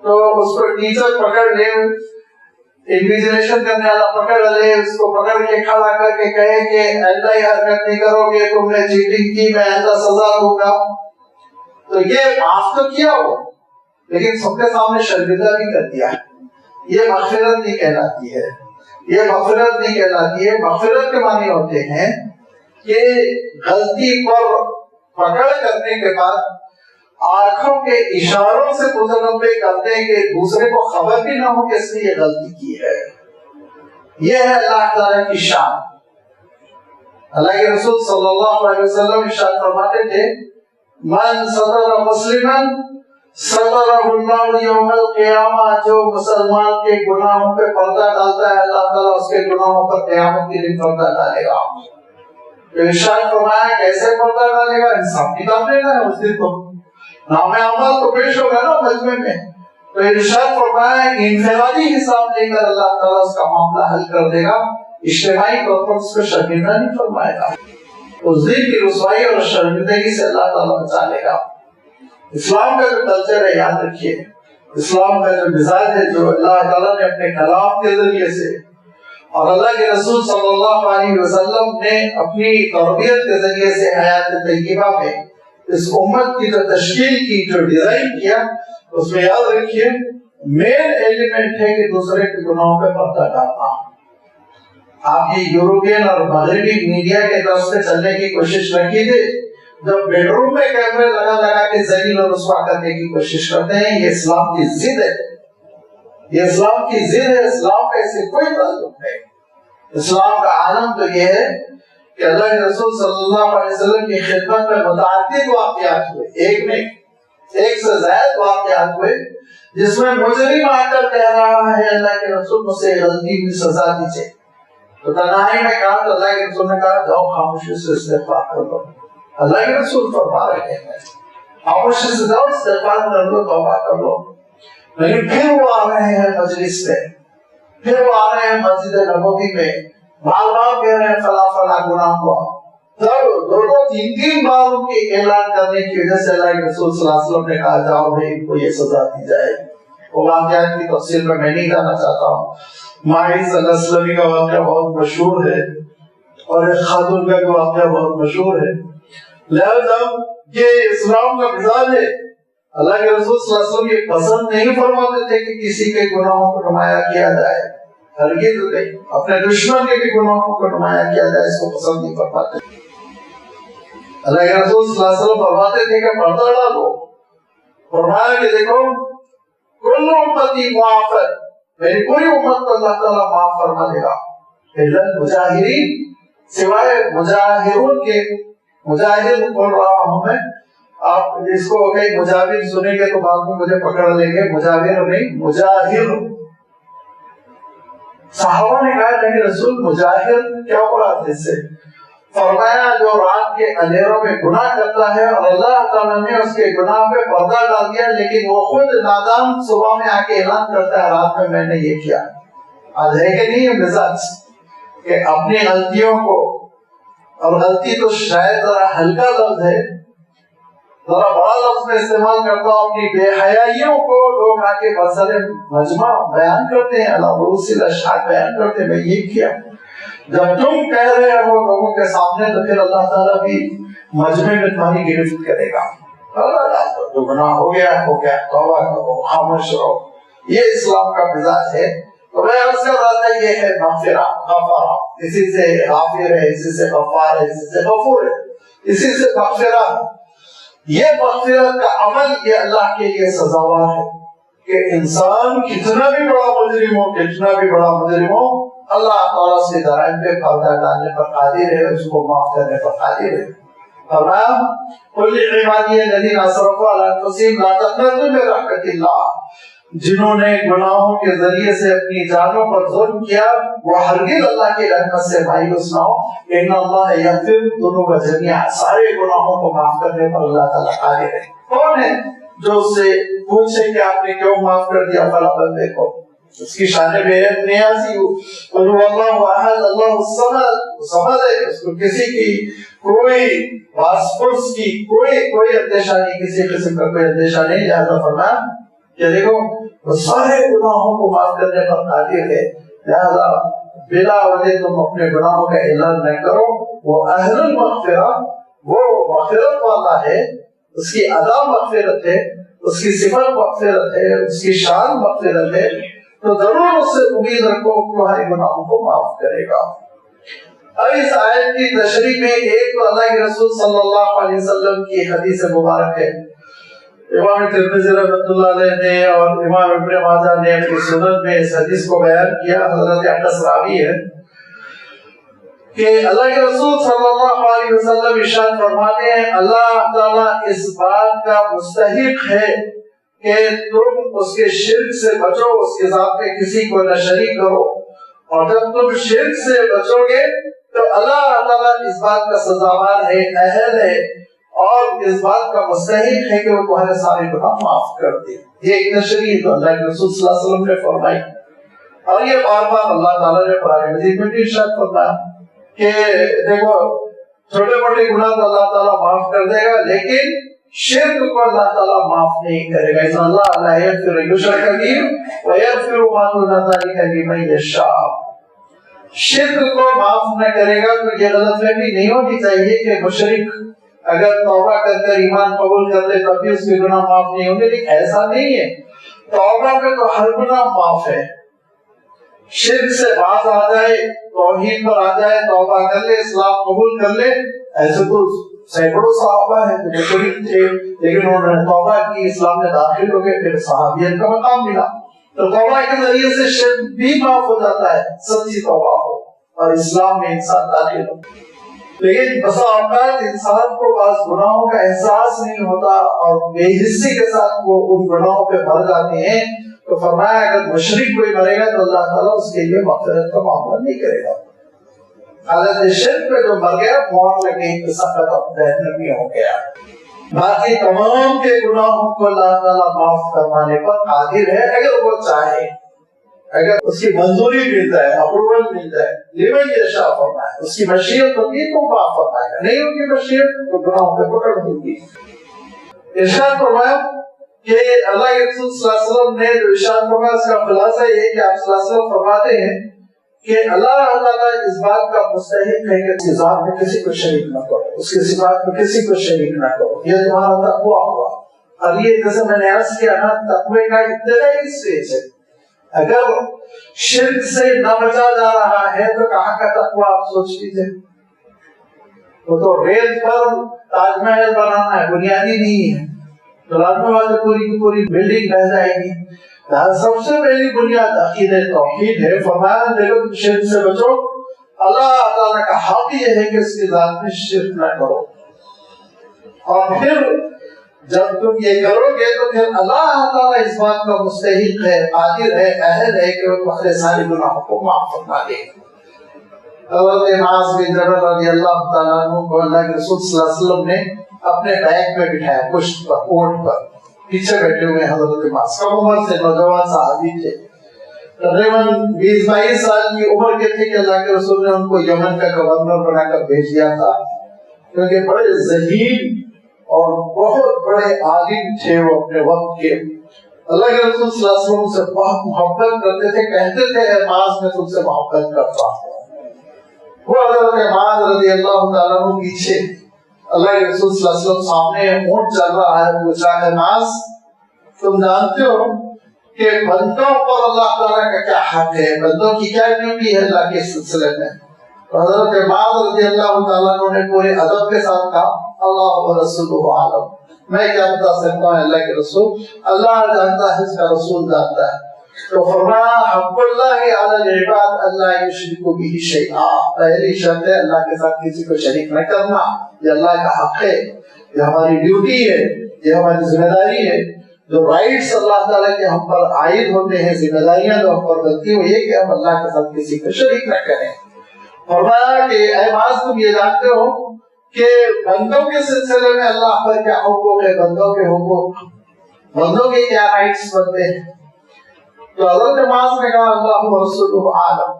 تو اس کو ٹیچر پکڑ لے، انویجیلیشن کرنے والا پکڑ لے، اس کو پکڑ کے کھڑا کر کے کہے کہ ایسا ہی حرکت نہیں کرو گے، تم نے چیٹنگ کی، میں ایسا سزا دوں گا، تو یہ معاف تو کیا ہو، لیکن سب کے سامنے شرمندہ بھی کر دیا ہے۔ یہ مغفرت نہیں کہلاتی ہے، یہ مغفرت نہیں کہلاتی ہے۔ مغفرت کے معنی ہوتے ہیں کہ غلطی پر پکڑ کرنے کے بعد آنکھوں کے اشاروں سے متنبع کرتے ہیں کہ دوسرے کو خبر بھی نہ ہو کہ اس نے یہ غلطی کی ہے۔ یہ ہے اللہ تعالیٰ کی شان۔ اللہ کے رسول صلی اللہ علیہ وسلم ارشاد فرماتے تھے من ستر مسلما سترہ اللہ یوم القیامہ، جو مسلمان کے گناہوں پہ پردہ ڈالتا ہے اللہ تعالیٰ اس کے گناہوں پر قیامت کے دن پردہ ڈالے گا۔ ارشاد فرمایا کیسے پردہ ڈالے گا؟ حساب کتاب لینا ہے اس دن، تو نام عمل تو پیش ہوگا نا مجمع میں، تو ارشاد فرمایا انفرادی حساب لے کر اللہ تعالیٰ اس کا معاملہ حل کر دے گا، اجتماعی طور پر اس کو شرمندہ نہیں فرمائے گا۔ اس دن کی رسوائی اور شرمندگی سے اللہ تعالیٰ بچا لے گا۔ اسلام کا جو کلچر ہے، یاد رکھیے، اسلام کا جو مزاج ہے، جو اللہ تعالیٰ نے اپنے کلام کے ذریعے سے اور اللہ کے رسول صلی اللہ علیہ وسلم نے اپنی تربیت کے ذریعے سے حیات طیبہ میں اس امت کی جو تشکیل کی، جو ڈیزائن کیا، اس میں یاد رکھیے مین ایلیمنٹ ہے کہ دوسرے کے گناہوں پہ پردہ ڈالنا۔ آپ یہ یوروپین اور مغربی میڈیا کے طرف سے چلنے کی کوشش نہ کیجیے، جب بیڈ روم میں کیمرے لگا کے ذلیل اور رسوا کرنے کی کوشش کرتے ہیں، یہ اسلام کی ضد ہے، یہ اسلام کی ضد ہے، اسلام کا اس سے کوئی تعلق نہیں۔ اسلام کا عالم تو یہ ہے کہ اللہ کے رسول صلی اللہ علیہ وسلم کی خدمت میں متعدد واقعات ہوئے، ایک نہیں، ایک سے زائد واقعات ہوئے، جس میں مجرم آ کر کہہ رہا ہے اللہ کے رسول مجھ سے غلطی ہوئی، سزا دیجیے، تو تنہائی میں کہا تو اللہ کے رسول نے کہا جاؤ خاموشی سے استغفار کر لو۔ اللہ کے رسول فرما رہے ہیں خاموشی سے جاؤ استغفار کر لو، توبہ کر لو، لیکن پھر وہ آ رہے ہیں مجلس میں، پھر وہ آ رہے ہیں مسجد نبوی میں، بار بار کہہ رہے ہیں فلاں فلاں گناہ ہوا، جب دونوں تین بار ان کے اعلان کرنے کی وجہ سے اللہ کے رسول صلی اللہ علیہ وسلم نے کہا جاؤ بھائی ان کو یہ سزا دی جائے. وہ واقعات کی تفصیل میں نہیں جانا چاہتا ہوں. ماعز الاسلمی کا واقعہ بہت مشہور ہے اور خاتون کا واقعہ بہت مشہور ہے. لہذا یہ اسلام کا مزاج ہے. اللہ کے رسول صلی اللہ علیہ وسلم یہ پسند نہیں فرماتے تھے کہ کسی کے گناہوں کو نمایاں کیا جائے. ہرگز نہیں. اپنے دشمن کے بھی گناہوں کو نمایاں کیا جائے اس کو پسند نہیں فرماتے. اللہ کے رسول صلی اللہ علیہ وسلم فرماتے تھے کہ پردہ ڈالو. فرمایا کہ دیکھو کل امتی معافر، میری پوری امت کو اللہ تعالیٰ معاف فرما دے گا. مجاہرین، سوائے مجاہرون کے. مجاہر بول رہا ہوں میں. آپ اس کو کہیں مجاہر سنیں گے تو بعد میں مجھے پکڑ لیں گے. مجاہر نہیں، مجاہر. صحابہ نے کہا کہ رسول مجاہر کیا مراد ہے اس سے؟ فرمایا جو رات کے اندھیروں میں گناہ کرتا ہے اور اللہ تعالیٰ نے اس کے گناہ پہ پردہ ڈال دیا لیکن وہ خود نادان صبح میں آ کے اعلان کرتا ہے رات میں میں نے یہ کیا. آج ہے کہ نہیں یہ مزاج کہ اپنی غلطیوں کو، اور غلطی تو شاید ذرا ہلکا لفظ ہے، ذرا بڑا لفظ میں استعمال کرتا ہوں، اپنی بے حیائیوں کو لوگ آ کے بسر مجمع بیان کرتے ہیں، اللہ روسی الاشعار بیان کرتے ہیں میں یہ کیا. جب تم کہہ رہے ہو لوگوں کے سامنے تو پھر اللہ تعالیٰ بھی مجمع میں تمہاری گرفت کرے گا. جو گناہ ہو گیا ہو گیا، توبہ کرو، خاموش رہو. یہ اسلام کا مزاج ہے. تو میں عرض کر رہا تھا یہ ہے مغفرہ، غفارہ. اسی سے غافر ہے، اسی سے غفار ہے، اسی سے غفور ہے، اسی سے مغفرہ. یہ مغفرت کا عمل یہ اللہ کے لیے سزاوار ہے کہ انسان کتنا بھی بڑا مجرم ہو، کتنا بھی بڑا مجرم ہو، اللہ تعالیٰ سے جرائم پہ پردہ ڈالنے پر قادر ہے، اس کو معاف کرنے پر قادر ہے. فرمایا قل لعبادی الذین اسرفوا علی انفسہم لا تقنطوا من رحمۃ اللہ. جنہوں نے گناہوں کے ذریعے سے اپنی جانوں پر ظلم کیا وہ ہرگز اللہ کی رحمت سے مایوس نہ ہو. ان اللہ یغفر الذنوب جميعا. سارے گناہوں کو معاف کرنے پر اللہ تعالیٰ قادر ہے. کون ہے جو اس سے پوچھے کہ آپ نے کیوں معاف کر دیا فلاں بندے کو؟ اس کی شان بے نیازی ہو. اللہ احد، اللہ الصمد ہے. اس کو کسی کی کوئی پاسپورٹ کی کوئی اندیشہ نہیں، کسی قسم کا کوئی اندیشہ نہیں. لہذا فرمایا کہ دیکھو وہ سارے گناہوں کو معاف کرنے پر قادر ہے. لہذا بلا وجہ تم اپنے گناہوں کا اعلان نہ کرو. وہ اہل المغفرہ، وہ مغفرت والا ہے، اس کی ادا مغفرت ہے، اس کی صفت مغفرت ہے، اس کی شان مغفرت ہے. تو ضرور اس سے امید رکھو تمہارے گناہوں کو معاف کرے گا. اب اس آیت کی تشریح میں ایک تو اللہ کے رسول صلی اللہ علیہ وسلم کی حدیث مبارک ہے. امام ترمذی رحمۃ اللہ علیہ نے اور امام ابن ماجہ نے اپنی سنن میں اس حدیث کو بیان کیا. حضرت انس راوی ہے کہ اللہ کے رسول صلی اللہ علیہ وسلم ارشاد فرماتے ہیں اللہ تعالیٰ اس بات کا مستحق ہے کہ تم اس کے شرک سے بچو، اس کے ذات میں کسی کو نہ شریک کرو. اور جب تم شرک سے بچو گے تو اللہ تعالیٰ اس بات کا سزاوار ہے، اہل ہے اور اس بات کا مستحق ہے کہ وہ تمہارے سارے گناہ معاف کر دے. یہ ایک تشریح تو اللہ کے رسول صلی اللہ علیہ وسلم نے فرمائی. اور یہ بار بار اللہ تعالیٰ نے قرآن مجید میں بھی ارشاد فرمایا کہ دیکھو چھوٹے موٹے گناہ تو اللہ تعالیٰ معاف کر دے گا لیکن شرک کو اللہ تعالیٰ معاف نہیں کرے گا. اس اللہ لا یغفر یشرک به ویغفر ما دون ذلک لمن یشاء. شرک کو معاف نہ کرے گا تو یہ غلط فہمی نہیں ہونی چاہیے کہ مشرک اگر توبہ کر کر ایمان قبول کر لے تب بھی اس کے گناہ معاف نہیں ہوں گے. لیکن ایسا نہیں ہے. توبہ پہ تو ہر گناہ معاف ہے. شرک سے باز آ جائے، توحید پر آ جائے، توبہ کر لے، اسلام قبول کر لے، ایسے تو سینکڑوں صحابہ ہیں جو مشرک تھے لیکن انہوں نے توبہ کی، اسلام میں داخل ہو گئے، پھر صحابیت کا مقام ملا. تو توبہ کے ذریعے سے شرک بھی معاف ہو جاتا ہے، سچی توبہ ہو اور اسلام میں انسان داخل ہو. لیکن بسا اوقات انسان کو بعض گناہوں کا احساس نہیں ہوتا اور بے حسی کے ساتھ وہ ان گناہوں پہ مر جاتے ہیں. تو فرمایا اگر مشرک کوئی مرے گا تو اللہ تعالیٰ اس کے لیے مغفرت کا معاملہ نہیں کرے گا. حالت شرک پہ جو مر گیا موت لگے جہنمی ہو گیا. باقی تمام کے گناہوں کو اللہ تعالیٰ معاف فرمانے پر قادر ہے اگر وہ چاہے. اگر اس کی منظوری مل جائے، اپروول مل جائے، لمن یشاء فرمایا، اس کی مشیت ہوگی تو معاف فرمائے گا، نہیں ہوگی مشیت تو گناہوں پہ پکڑ ہوگی۔ ارشاد فرمایا کہ اللہ کے رسول صلی اللہ علیہ وسلم نے جو ارشاد فرمایا اس کا خلاصہ یہ ہے کہ آپ صلی اللہ علیہ وسلم فرماتے ہیں کہ اللہ تعالیٰ اس بات کا مستحق ہے کہ اس کی ذات میں کسی کو شریک نہ کرو، اس کے صفات میں کسی کو شریک نہ کرو، یہ تمہارا تقویٰ ہوا۔ اور یہ جیسے میں نے عرض کیا نا، تقوی کا ابتدائی اسٹیج ہے۔ اگر شرک سے نہ بچا جا رہا ہے تو کہاں کا تقویٰ آپ سوچ لیجیے۔ وہ تو ریت پر تاج محل بنانا ہے، بنیادی نہیں ہے، تو لازمی بات ہے پوری کی پوری بلڈنگ رہ جائے گی۔ سب سے پہلی بنیاد عقیدہ توحید ہے۔ فرمایا دیکھو تم شرک سے بچو، اللہ تعالیٰ کا حق یہ ہے کہ اس کی ذات میں شرک نہ کرو، اور پھر جب تم یہ کرو گے تو پھر اللہ تعالیٰ اس بات کا مستحق ہے، قادر ہے، اہل ہے کہ وہ تمہارے سارے گناہوں کو معاف فرما دے۔ حضرت معاذ بن جبل رضی اللہ تعالیٰ عنہ کو اللہ کے رسول صلی اللہ علیہ وسلم نے اپنے بیک میں بٹھایا، پشت پر، اونٹ پر، پیچھے بیٹھے ہوئے حضرت معاذ، کم عمر سے نوجوان صحابی تھے، تقریباً 20-22 سال کی عمر کے تھے کہ اللہ کے رسول نے ان کو یمن کا گورنر بنا کر بھیج دیا تھا، کیونکہ بڑے ذہین اور بہت بڑے عالم تھے وہ اپنے وقت کے۔ اللہ کے رسول صلی اللہ علیہ وسلم سے بہت محبت کرتے تھے، کہتے تھے اے معاذ میں تم سے محبت کرتا ہوں۔ وہ حضرت معاذ رضی اللہ تعالیٰ عنہ پیچھے، اللہ کے رسول صلی اللہ علیہ وسلم سامنے اونٹ چل رہا ہے، پوچھا ہے معاذ تم جانتے ہو کہ بندوں پر اللہ تعالیٰ کا کیا حق ہے، بندوں کی کیا ڈیوٹی ہے اللہ کے سلسلے میں؟ حضرت معاذ رضی اللہ تعالیٰ عنہ نے پورے ادب کے ساتھ کہا اللہ و رسولہ عالم، میں کیا بتا سکتا ہوں اللہ کے رسول، اللہ جانتا ہے، اس کا رسول جانتا ہے۔ تو فرمایا حق اللہ علی العباد اللہ یشرکوا بہ شیئا، پہلی شرط ہے اللہ کے ساتھ کسی کو شریک نہ کرنا، یہ اللہ کا حق ہے، یہ ہماری ڈیوٹی ہے، یہ ہماری ذمہ داری ہے۔ جو رائٹس اللہ تعالیٰ کے ہم پر عائد ہوتے ہیں، ذمہ داریاں جو ہم پر بنتی ہیں، وہ یہ کہ ہم اللہ کے ساتھ کسی کو شریک نہ کریں۔ فرمایا کہ اے معاذ تم یہ جانتے ہو کہ بندوں کے سلسلے میں اللہ پر کیا حقوق ہے، بندوں کے حقوق، بندوں کے کیا رائٹس بنتے ہیں؟ تو حضرت معاذ نے کہا اللہ و رسولہ عالم۔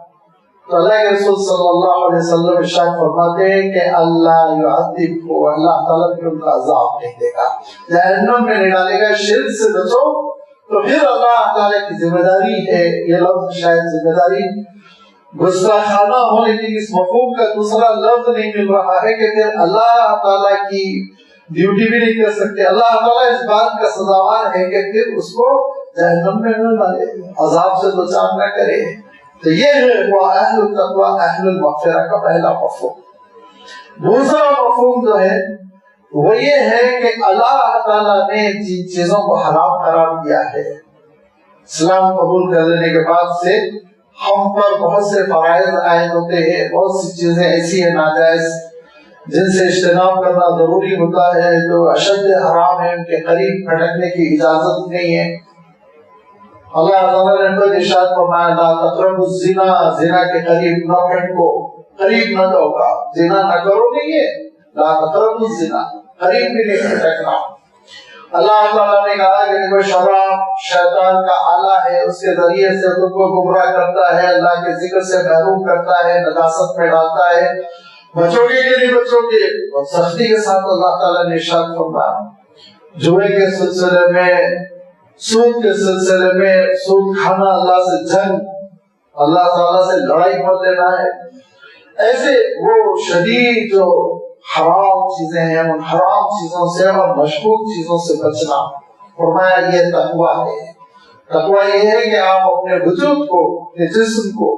تو اللہ کے رسول صلی اللہ علیہ وسلم ارشاد فرماتے ہیں کہ اللہ یعذب کو، اللہ تعالیٰ پھر ان کا عذاب نہیں دے گا، جہنم میں نہیں ڈالے گا۔ شرک سے بچو تو پھر اللہ تعالیٰ کی ذمہ داری ہے، یہ لفظ شاید ذمہ داری گستاخانہ ہو، لیکن اس مفہوم کا دوسرا لفظ نہیں مل رہا ہے کہ پھر اللہ تعالیٰ کی ڈیوٹی بھی نہیں کر سکتے۔ اللہ تعالیٰ اس بات کا سزاوار ہے کہ پھر اس کو جہنم میں نہ ڈالے، عذاب سے بچاؤ نہ کرے۔ تو یہ ہے وہ اہل التقوی اہل المغفرہ کا پہلا مفہوم۔ دوسرا مفہوم جو ہے وہ یہ ہے کہ اللہ تعالیٰ نے جن چیزوں کو حرام قرار دیا ہے، اسلام قبول کر لینے کے بعد سے ہم پر بہت سے فرائض عائد ہوتے ہیں، بہت سی چیزیں ایسی ہیں ناجائز جن سے اجتناب کرنا ضروری ہوتا ہے، جو اشد حرام ہے، ان کے قریب بھٹکنے کی اجازت نہیں ہے۔ اللہ تعالیٰ نے خود ارشاد فرمایا لا تقربوا الزنا، زنا کے قریب نہ بھٹکو، قریب نہ جاؤ، زنا نہ کرو، نہیں ہے لا تقربوا الزنا، قریب بھی نہیں بھٹکنا۔ اللہ تعالیٰ نے کہا کہ کوئی شراب شیطان کا آلہ ہے، اس کے ذریعے سے تم کو گمراہ کرتا ہے، اللہ کے ذکر سے محروم کرتا ہے، نجاست میں ڈالتا ہے، بچو گے کہ نہیں بچو گے؟ اور سختی کے ساتھ اللہ تعالیٰ نے ارشاد فرمایا جوئے کے سلسلے میں، سود کے سلسلے میں، سود کھانا، اللہ سے جنگ، اللہ تعالیٰ سے لڑائی کر لینا ہے۔ ایسے وہ شدید جو حرام چیزیں ہیں، ان حرام چیزوں سے اور مشکوک چیزوں سے بچنا، فرمایا یہ تقویٰ ہے۔ تقویٰ یہ ہے کہ آپ اپنے وجود کو، اپنے جسم کو،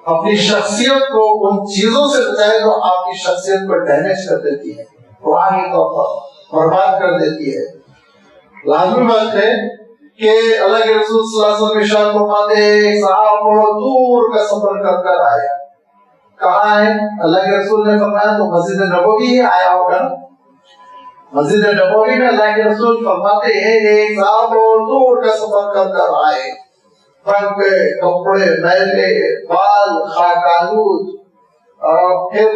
اپنی شخصیت کو ان چیزوں سے بچائیں جو آپ کی شخصیت کو ڈیمیج کر دیتی ہے، روحانی طور پر برباد کر دیتی ہے۔ لازمی بات ہے کہ اللہ کے رسول صلی اللہ علیہ وسلم ارشاد فرماتے ہیں ایک صحابہ دور کا سفر کر کر آیا، کہاں ہے؟ اللہ کے رسول نے فرمایا تو مسجد نبوی ہی آیا ہوگا۔ مسجد نبوی میں اللہ کے رسول فرماتے ہیں ایک صحابہ دور کا سفر کر کر آئے، پگ پہ کپڑے میلے، بال خاک آلود، اور پھر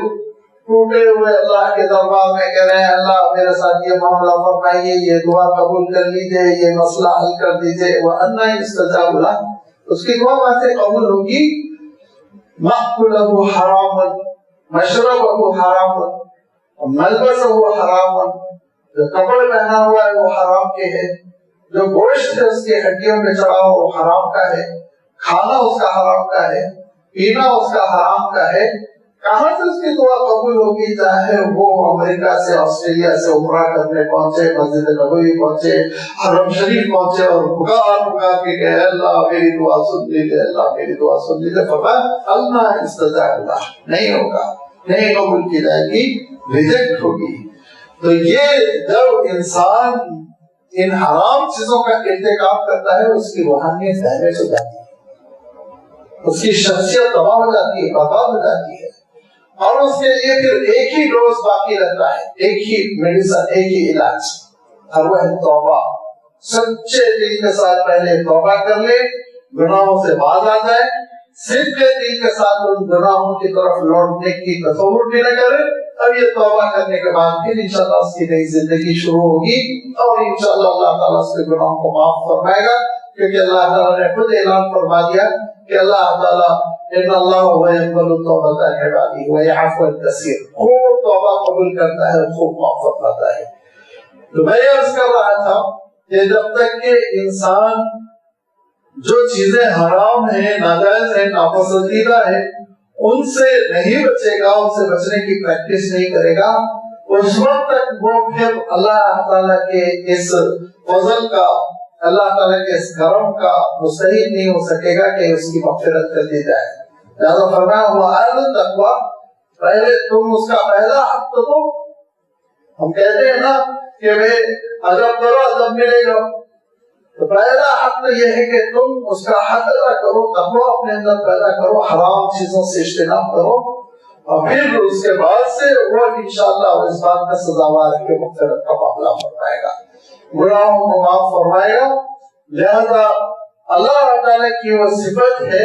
ٹوٹے ہوئے اللہ کے دربار میں کہہ رہے ہیں اللہ میرے ساتھ یہ معاملہ فرمائیے، یہ دعا قبول کر لیجیے، یہ مسئلہ حل کر دیجیے۔ وَأَنَّ يُسْتَجَابُ لَهُ، اس کی دعا ویسے قبول ہوگی مأکلہ حرام مشربہ حرام ملبسہ حرام، جو کپڑے پہنا ہوا ہے وہ حرام کے ہے، جو گوشت ہے اس کے ہڈیوں میں چڑھا ہوا وہ حرام کا ہے، کھانا اس کا حرام کا ہے، پینا اس کا حرام کا ہے۔ کہاں سے اس کی دعا قبول ہوگی؟ چاہے وہ امریکہ سے آسٹریلیا سے عمرہ کرنے پہنچے، مسجد نبوی پہنچے، حرم شریف پہنچے اور پکار کے کہ اللہ میری دعا سن لیجیے، اللہ میری دعا سن لیجیے، فرمایا اللہ استجاب اللہ، نہیں ہوگا، نہیں قبول کی جائے گی، ریجیکٹ ہوگی۔ تو یہ جب انسان ان حرام چیزوں کا ارتکاب کرتا ہے اس کی روحانیت ڈیمیج ہو جاتی ہے، اس کی شخصیت تباہ ہو جاتی ہے، برباد ہو جاتی ہے، اور اس کے لیے پھر ایک ہی ڈوز باقی رہتا ہے، ایک ہی میڈیسن، ایک ہی علاج، اور وہ ہے توبہ۔ سچے دل کے ساتھ پہلے توبہ کر لے، گناہوں سے باز آ جائے، صدق دل کے ساتھ ان گناہوں کی طرف لوٹنے کی تصور بھی نہ کرے، اب یہ توبہ کرنے کے بعد پھر انشاءاللہ اس کی نئی زندگی شروع ہوگی، اور انشاءاللہ اللہ تعالیٰ اس کے گناہوں کو معاف فرمائے گا، کیونکہ اللہ تعالیٰ نے خود اعلان فرما دیا کہ اللہ تعالیٰ ان اللہ یقبل التوبۃ عن عبادہ ویعفو الکثیر، خوب توبہ قبول کرتا ہے، خوب معاف فرماتا ہے۔ تو میں یہ عرض کر رہا تھا کہ جب تک کہ انسان جو چیزیں حرام ہیں، ناجائز ہیں، ناپسندیدہ ہیں، ان سے نہیں بچے گا، ان سے بچنے کی پریکٹس نہیں کرے گا، اس وقت تک وہ پھر اللہ تعالیٰ کے اس فضل کا، اللہ تعالیٰ کے اس کرم کا مستحق نہیں ہو سکے گا کہ اس کی مغفرت کر دی جائے۔ لہذا فرمایا ہوا تقویٰ، پہلے تم اس کا پہلا حق تو دو۔ ہم کہتے ہیں نا کہ ادب کرو ادب ملے گا، تو پہلا حق تو یہ ہے کہ تم اس کا حق ادا کرو، تقویٰ اپنے اندر پیدا کرو، حرام چیزوں سے اجتناب کرو، اور پھر اس کے بعد سے وہ انشاءاللہ اس بات کا سزاوار ہے کہ مغفرت کا معاملہ فرمائے گا، گناہوں کو معاف فرمائے گا۔ لہذا اللہ تعالیٰ کی وہ صفت ہے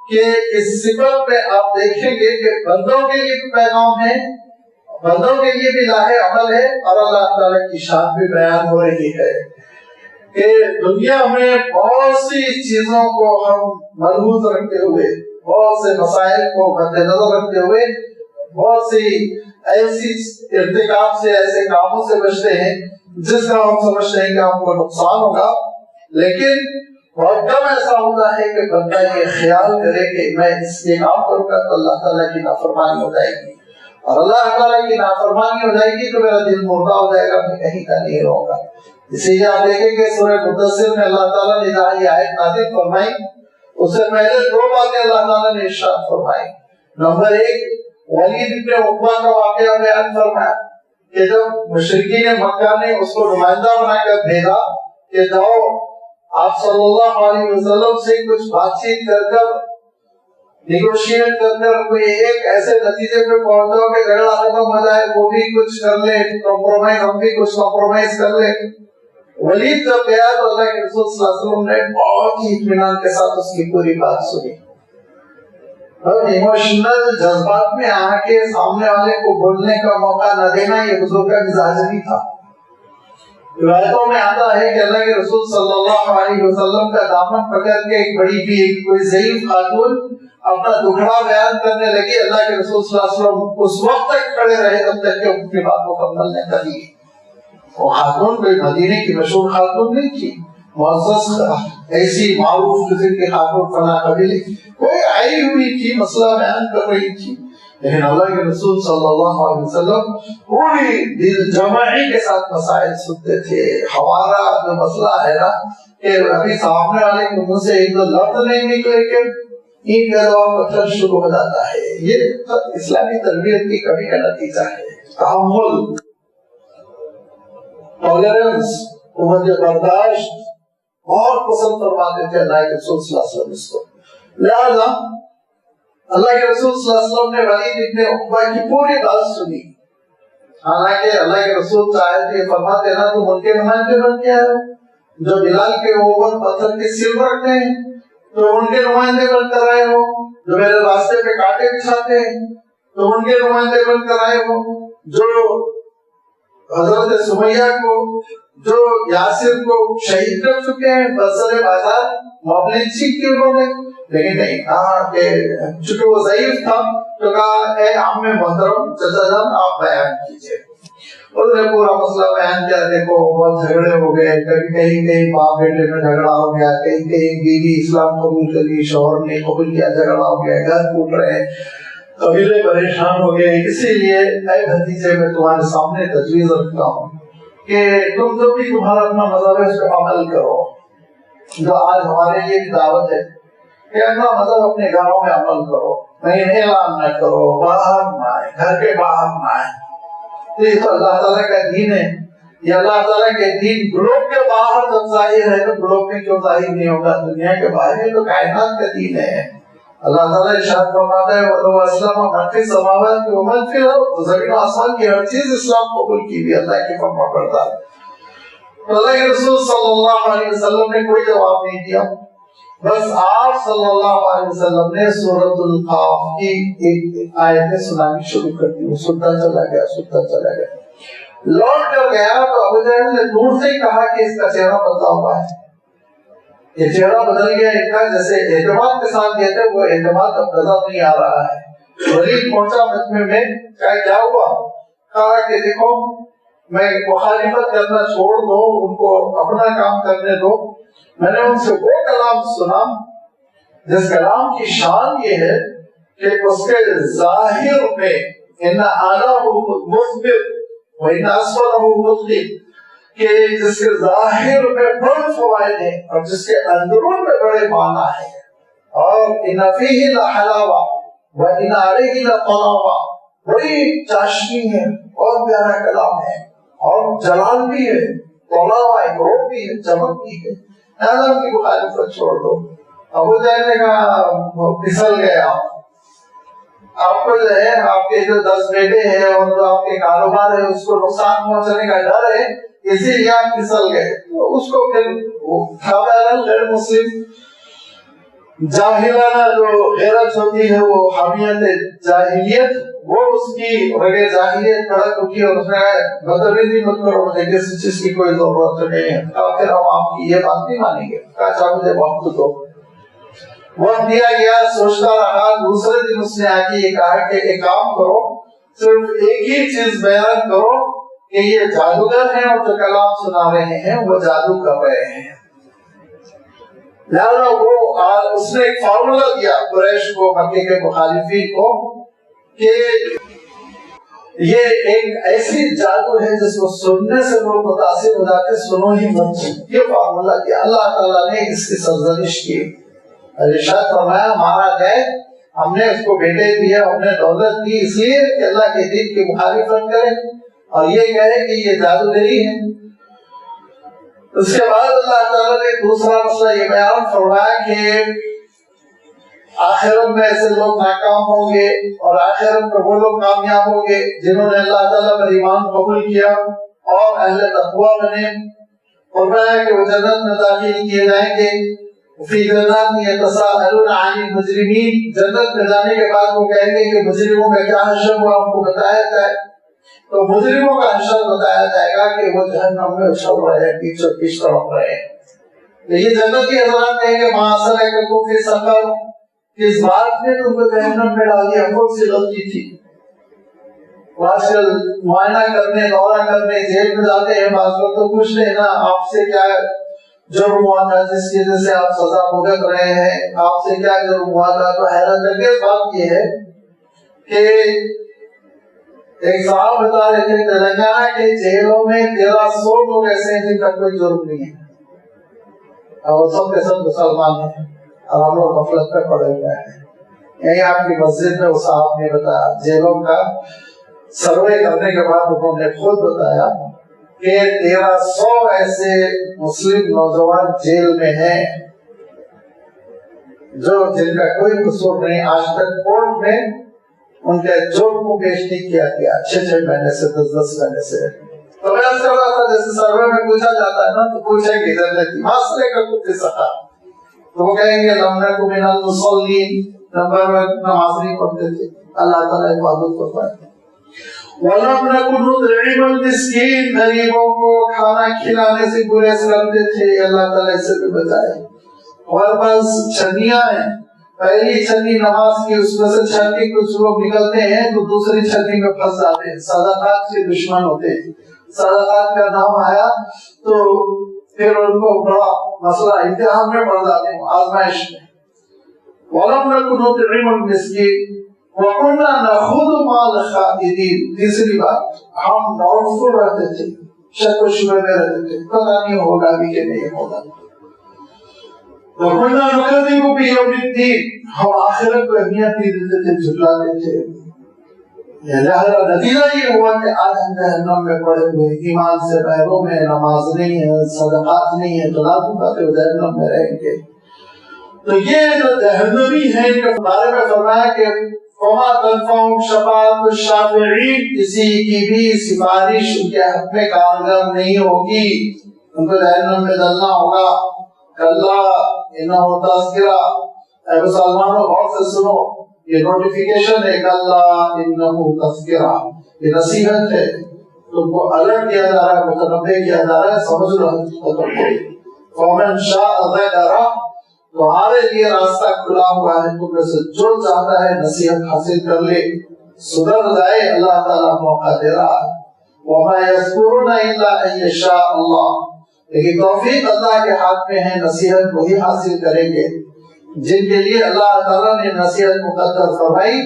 کہ اس صفت میں آپ دیکھیں گے کہ بندوں کے لیے بھی پیغام ہے، بندوں کے لیے بھی لاہ عمل ہے، اور اللہ تعالیٰ کی شان بھی بیان ہو رہی ہے کہ دنیا میں بہت سی چیزوں کو ہم ملحوظ رکھتے ہوئے، بہت سے مسائل کو مد نظر رکھتے ہوئے، بہت سی ایسی ارتکاب سے، ایسے کاموں سے بچتے ہیں جس کا ہم سمجھتے ہیں کہ ہم کو نقصان ہوگا، لیکن بہت کم ایسا ہوتا ہے کہ بندہ یہ خیال کرے کہ میں اس کے کام کروں گا تو اللہ تعالیٰ کی نافرمانی ہو جائے گی، اور اللہ تعالیٰ کی نافرمانی ہو جائے گی تو میرا دل مردہ ہو جائے گا، میں کہیں کا نہیں رہوں گا۔ اسی لیے آپ دیکھیں کہ سورہ مدثر میں اللہ تعالیٰ نے جہاں یہ آیت نازل فرمائی، اس سے پہلے دو باتیں اللہ تعالیٰ نے ارشاد فرمائی۔ نمبر ایک، ولید بن عقبہ کا واقعہ بیان فرمایا کہ جب مشرکین مکہ نے اس کو نمائندہ بنا کر بھیجا کہ جاؤ آپ صلی اللہ علیہ وسلم سے کچھ بات چیت کر کر، نیگوشیٹ کر کر کوئی ایک ایسے نتیجے پہ پہنچو کہ جھگڑا ختم ہو جائے، وہ بھی کچھ کر لے کمپرومائز، ہم بھی کچھ کمپرومائز کر لیں۔ ولید جب گیا تو اللہ کے رسول صلی اللہ علیہ وسلم نے بہت ہی اطمینان کے ساتھ اس کی پوری بات سنی، اور ایموشنل جذبات میں آ کے سامنے والے کو بولنے کا موقع نہ دینا یہ بزرگ کا مزاج نہیں تھا۔ روایتوں میں آتا ہے کہ اللہ کے رسول صلی اللہ علیہ وسلم کا دامن پکڑ کے ایک بڑی بھی کوئی ضعیف خاتون اپنا دکھڑا بیان کرنے لگی، اللہ کے رسول صلی اللہ علیہ وسلم اس وقت تک کھڑے رہے جب تک کہ ان کی بات مکمل نہ کر لی۔ وہ خاتون کوئی مدینے کی مشہور خاتون نہیں تھی، معزز ایسی معروف قسم کی خاتون فلاں قبیلے کوئی آئی ہوئی تھی، مسئلہ بیان کر رہی تھی، لیکن اللہ کے رسول صلی اللہ علیہ وسلم پوری دل جمعی کے ساتھ مسائل سنتے تھے۔ ہمارا جو مسئلہ ہے نا کہ ابھی سامنے والے کے منہ سے ایک دو لفظ نہیں نکلے کہ اینٹ کا جواب پتھر شروع ہو جاتا ہے، یہ اسلامی تربیت کی کمی کا نتیجہ ہے۔ تحمل، ٹالرنس، برداشت بہت پسند فرماتے تھے اللہ کے رسول صلی اللہ علیہ وسلم اس کو۔ لہذا اللہ کے رسول صلی اللہ علیہ وسلم نے ولید بن عقبہ کی پوری بات سنی، حالانکہ اللہ کے رسول چاہے تھے فرماتے نا تم ان کے نمائندے بن کے آئے ہو، جو بلال کے اوپر پتھر کے سر رکھتے ہیں تو ان کے نمائندے بن کر آئے ہو، جو میرے راستے پہ کانٹے بچھاتے ہیں تو ان کے نمائندے بن کر آئے ہو، جو حضرت سمیہ کو جو یاسر کو شہید کر چکے ہیں بسر بازار معاملے سیکھ کی انہوں نے، لیکن نہیں کہا کہ چونکہ وہ ضعیف تھا تو کہا اے عم محترم چچا جان آپ بیان کیجئے. اس نے پورا مسئلہ بیان کیا. دیکھو بہت جھگڑے ہو گئے، کبھی کہیں باپ بیٹے میں جھگڑا ہو گیا، کہیں بیوی اسلام قبول کری شوہر نے قبول کیا، جھگڑا ہو گیا، گھر ٹوٹ رہے ہیں، قبیلے پریشان ہو گئے. اسی لیے اے بھتیجے میں تمہارے سامنے تجویز رکھتا ہوں کہ تم جو بھی تمہارا اپنا مذہب ہے اس پہ عمل کرو. جو آج ہمارے لیے بھی دعوت ہے کہ اپنا مذہب اپنے گھروں میں عمل کرو، نہیں اعلان نہ کرو، باہر نہ آئے، گھر کے باہر نہ آئے. یہ تو اللہ تعالیٰ کا دین ہے. یہ اللہ تعالیٰ کے دین گلوب کے باہر جب ظاہر ہے تو گلوب میں کیوں ظاہر نہیں ہوگا؟ دنیا کے باہر ہے تو کائنات کا دین ہے. اللہ تعالیٰ ارشاد فرماتا ہے وَلَوْ أَسْلَمَ مَن فِي السَّمَاوَاتِ وَمَن فِي الْأَرْضِ، زمین و آسمان کی ہر چیز اسلام قبول کی بھی اللہ کے فرما بردار. اللہ کے رسول صلی اللہ علیہ وسلم نے کوئی جواب نہیں دیا. بس آپ صلی اللہ علیہ وسلم نے سورۃ القاف کی ایک آیتیں سنانی شروع کر دی. وہ سنتا چلا گیا. لوٹ کر گیا تو ابو جہل نے دور سے ہی کہا کہ اس کا چہرہ بدلا ہوا ہے. یہ چہرہ بدل گیا ان کا، جیسے اعتماد کے ساتھ کہتے وہ اعتماد اب نظر نہیں آ رہا ہے. ولید پہنچا مجمع میں، کہا کیا ہوا؟ کہا کہ دیکھو میں مخالفت کرنا چھوڑ دو، ان کو اپنا کام کرنے دو. میں نے ان سے وہ کلام سنا جس کلام کی شان یہ ہے کہ اس کے ظاہر میں ان اعلیٰ مثبت و ان اسفلہ مثبت، کہ جس کے ظاہر میں بڑے فوائد ہیں اور جس کے اندرون میں بڑے معنی ہیں. اور ان فیہ لحلاوہ و ان علیہ لطلاوہ، بڑی چاشنی ہے اور پیارا کلام ہے اور جلال بھی ہے، طلاوہ روح بھی ہے، چمک بھی ہے. اللہ کی مخالفت چھوڑ دو. ابو جہل نے کہا پھسل گئے آپ کو جو ہے آپ کے جو 10 بیٹے ہیں اور جو آپ کے کاروبار ہے اس کو نقصان پہنچنے کا ڈر ہے، اسی لیے آپ پھسل گئے. اس کو پھر غیر مسلم جاہلانہ جو غیرت ہوتی ہے وہ حمیت جاہلیت، وہ اس کی رگے جاہلیت کڑک اٹھی اور اس نے بدتمیزی مت کرو، مجھے کسی چیز کی کوئی ضرورت نہیں ہے. پھر ہم آپ کی یہ بات نہیں مانیں گے. کہا مجھے وقت دو. وقت دیا گیا، سوچتا رہا. دوسرے دن اس نے آ کے یہ کہا کہ ایک کام کرو، صرف ایک ہی چیز بیان کرو کہ یہ جادوگر ہیں اور جو کلام سنا رہے ہیں وہ جادو کر رہے ہیں. لہذا وہ اس نے ایک فارمولا دیا قریش کو، مکے کے مخالفین کو، کہ یہ ایک ایسی جادو ہے جس کو سننے سے لوگ متاثر ہو جاتے، سنو ہی مت. یہ فارمولا دیا. اللہ تعالیٰ نے اس کی سرزنش کی. ارشاد فرمایا مارا گئے، ہم نے اس کو بیٹے دیے، ہم نے دولت دی اس لیے کہ اللہ کے دین کی مخالفت کرے اور یہ کہے کہ یہ جادوگری ہے. اس کے بعد اللہ تعالیٰ نے دوسرا مسئلہ یہ بیان فرمایا کہ آخرت میں ایسے لوگ ناکام ہوں گے اور آخرت میں وہ لوگ کامیاب ہوں گے جنہوں نے اللہ تعالیٰ پر ایمان قبول کیا اور اہل تقویٰ بنے. فرمایا کہ وہ جنت میں داخل کیے جائیں گے. فی جنات یتساءلون عن المجرمین، جنت میں جانے کے بعد وہ کہیں گے کہ مجرموں کا کیا حشر ہوا ہم کو بتایا جائے. تو مجرموں کا حشر بتایا جائے گا کہ وہ جہنم میں اچھل رہے ہیں، پیچھے پیچھے تڑپ رہے ہیں. یہ جنتی حضرات کہیں گے ما سلککم فی سقر، اس بات نے تم کو جہنم میں ڈال دیا، خود سے غلطی تھی. آج معائنہ کرنے، دورہ کرنے جیل میں جاتے ہیں، بعض لوگ تو پوچھ لیں نا آپ سے کیا جرم ہوا تھا جس کی وجہ سے آپ سزا بھگت رہے ہیں، آپ سے کیا جرم ہوا تھا. تو حیرت انگیز بات یہ ہے کہ ایک صاحب بتا رہے تھے تلنگانہ کے جیلوں میں 1300 لوگ ایسے ہیں جن کا کوئی جرم نہیں ہے اور سب کے سب مسلمان ہیں اور ہم لوگ غفلت پہ پڑے ہوئے ہیں. یہی آپ کی مسجد میں وہ صاحب نے بتایا، جیلوں کا سروے کرنے کے بعد انہوں نے خود بتایا کہ 1300 ایسے مسلم نوجوان جیل میں ہیں جو جن کا کوئی قصور نہیں. آج تک کورٹ میں ان کے جرم کو پیش نہیں کیا گیا 6 مہینے سے 10 مہینے سے. تو میں کر رہا تھا جیسے سروے میں پوچھا جاتا ہے نا تو پوچھیں گے جنتی مسئلے کا کچھ سکا تو وہ کہیں گے لمنا کو من المصلین، نمبر نماز نہیں پڑھتے تھے. اللہ تعالیٰ حفاظت فرمائے. وَلَمْ نَكُنْ نُطْعِمُ الْمِسْكِينَ، غریبوں کو کھانا کھلانے سے گریز کرتے تھے. اللہ تعالیٰ اس سے بھی بتائے. اور بس چھنیاں ہیں، پہلی چھنی نماز کی، اس میں سے چھنی کچھ لوگ نکلتے ہیں تو دوسری چھنی میں پھنس جاتے ہیں، صدقات کے دشمن ہوتے ہیں. صدقات کا نام آیا تو پھر ان کو بڑا مسئلہ، امتحان میں پڑ جاتے ہیں، آزمائش میں. وَلَمْ نَكُنْ نُطْعِمُ الْمِسْكِينَ وَكُنَّا نَخُوضُ مَعَ الْخَائِضِينَ. تیسری بات، ہم ڈاؤٹ فل رہتے تھے، شک و شبہ میں رہتے تھے، پتہ نہیں ہوگا بھی کہ نہیں ہوگا. وَكُنَّا نُكَذِّبُ بِيَوْمِ الدِّينِ، ہم آخرت کو اہمیت نہیں دیتے تھے، جھٹلاتے تھے. لہذا نتیجہ یہ ہوا کہ آج ہم جہنم میں پڑے ہوئے، ایمان سے محروم ہیں، نماز نہیں ہے، صدقات نہیں ہے، تو لازم بات ہے جہنم میں رہیں گے. تو یہ جو جہنمی ہے ان کے بارے میں فرمایا کہ وَمَا تَنْفَعُهُمْ شَفَاعَةُ الشَّافِعِينَ، کسی کی بھی سفارش ان کے حق میں کارگر نہیں ہوگی، ان کو جہنم میں ڈلنا ہوگا. اللہ انہو تذکرہ، اے مسلمانوں غور سے سنو، یہ نوٹیفیکیشن ہے. اللہ انہو تذکرہ، یہ نصیحت ہے، تم کو الرٹ کیا جا رہا ہے، متنبہ کیا جا رہا ہے، سمجھ لو حقیقت کو. فَمَنْ شَاءَ ذَكَرَ، تمہارے لیے راستہ کھلا ہوا ہے، تم میں سے جو چاہتا ہے نصیحت حاصل کر لے، سدھر جائے، اللہ تعالیٰ موقع دے رہا ہے. وَمَا يَذْكُرُونَ إِلَّا أَن يَشَاءَ اللَّهُ، لیکن توفیق اللہ کے ہاتھ میں ہے، نصیحت وہی حاصل کریں گے جن کے لیے اللہ تعالیٰ نے نصیحت مقدر فرمائی،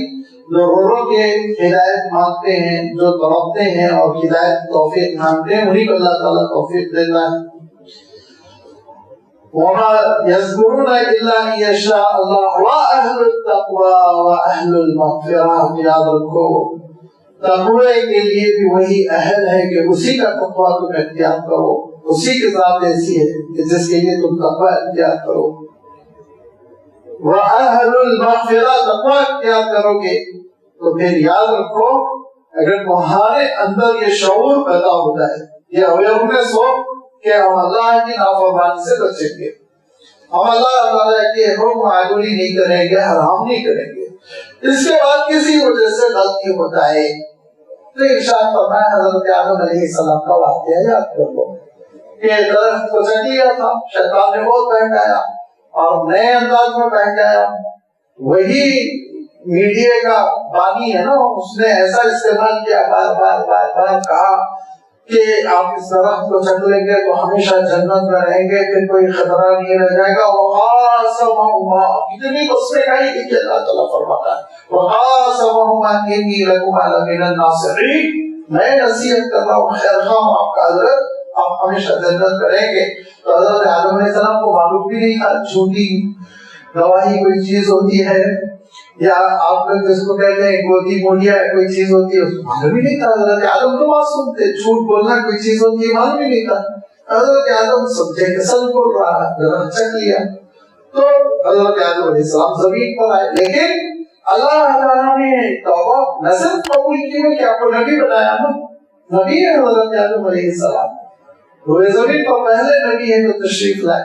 جو رو رو کے ہدایت مانگتے ہیں، جو تڑپتے ہیں اور ہدایت توفیق مانگتے ہیں، انہیں کو اللہ تعالیٰ توفیق دیتا ہے. وَمَا يَذْكُرُونَ إِلَّا أَن يَشَاءَ اللَّهُ وَأَهْلُ التَّقْوَى وَأَهْلُ الْمَغْفِرَةِ. یاد رکھو تقوی کے لیے بھی وہی اہل ہے کہ اسی کا تقوی تم اختیار کرو، اسی کی ذات ایسی ہے کہ جس کے لیے تم تقوی اختیار کرو. وَأَهْلُ الْمَغْفِرَةِ، تقوی اختیار کرو گے تو پھر یاد رکھو، اگر تمہارے اندر یہ شعور پیدا ہو جائے، یہ اویئرنیس ہو کہ ہم اللہ کی نافرمانی سے بچیں گے، ہم اللہ تعالیٰ کے حکم عدولی نہیں کریں گے، حرام نہیں کریں گے، اس کے بعد کسی وجہ سے غلطی ہو جائے تو ارشاد فرمایا حضرت آدم علیہ السلام کا واقعہ یاد کر لو کہ درخت کو چٹ لیا تھا، شیطان نے بہت بہکایا اور نئے انداز میں بہکایا. وہی میڈیا کا بانی ہے نا، اس نے ایسا استعمال کیا، بار بار بار بار کہا کہ آپ اس درخت کو چٹ لیں گے تو ہمیشہ جنت میں رہیں گے، پھر کوئی خطرہ نہیں رہ جائے گا. وَقَاسَمَهُمَا، کتنی قسمیں کہی کہ اللہ تعالیٰ فرماتا ہے وَقَاسَمَهُمَا إِنِّي لَكُمَا لَمِنَ النَّاصِحِينَ، میں نصیحت کر رہا ہوں، خیر خواہ ہوں آپ کا حضرت، آپ ہمیشہ جنت میں رہیں گے. تو حضرت آدم علیہ السلام کو معلوم بھی نہیں تھا جھوٹی گواہی کوئی چیز ہوتی ہے، یا آپ لوگ جس کو کہتے ہیں گودی موڑیا کوئی چیز ہوتی ہے، اس کو معلوم ہی نہیں تھا. حضرت آدم تو معصوم تھے، جھوٹ بولنا کوئی چیز ہوتی ہے معلوم ہی نہیں تھا. حضرت آدم سمجھے کہ سچ بول رہا ہے، ذرا چک لیا تو حضرت آدم علیہ السلام زمین پر آئے. لیکن اللہ تعالیٰ نے توبہ نہ صرف قبول کی بلکہ آپ کو نبی بنایا نا، نبی ہے حضرت آدم علیہ السلام، روئے زمین پر پہلے نبی ہے تو تشریف لائے.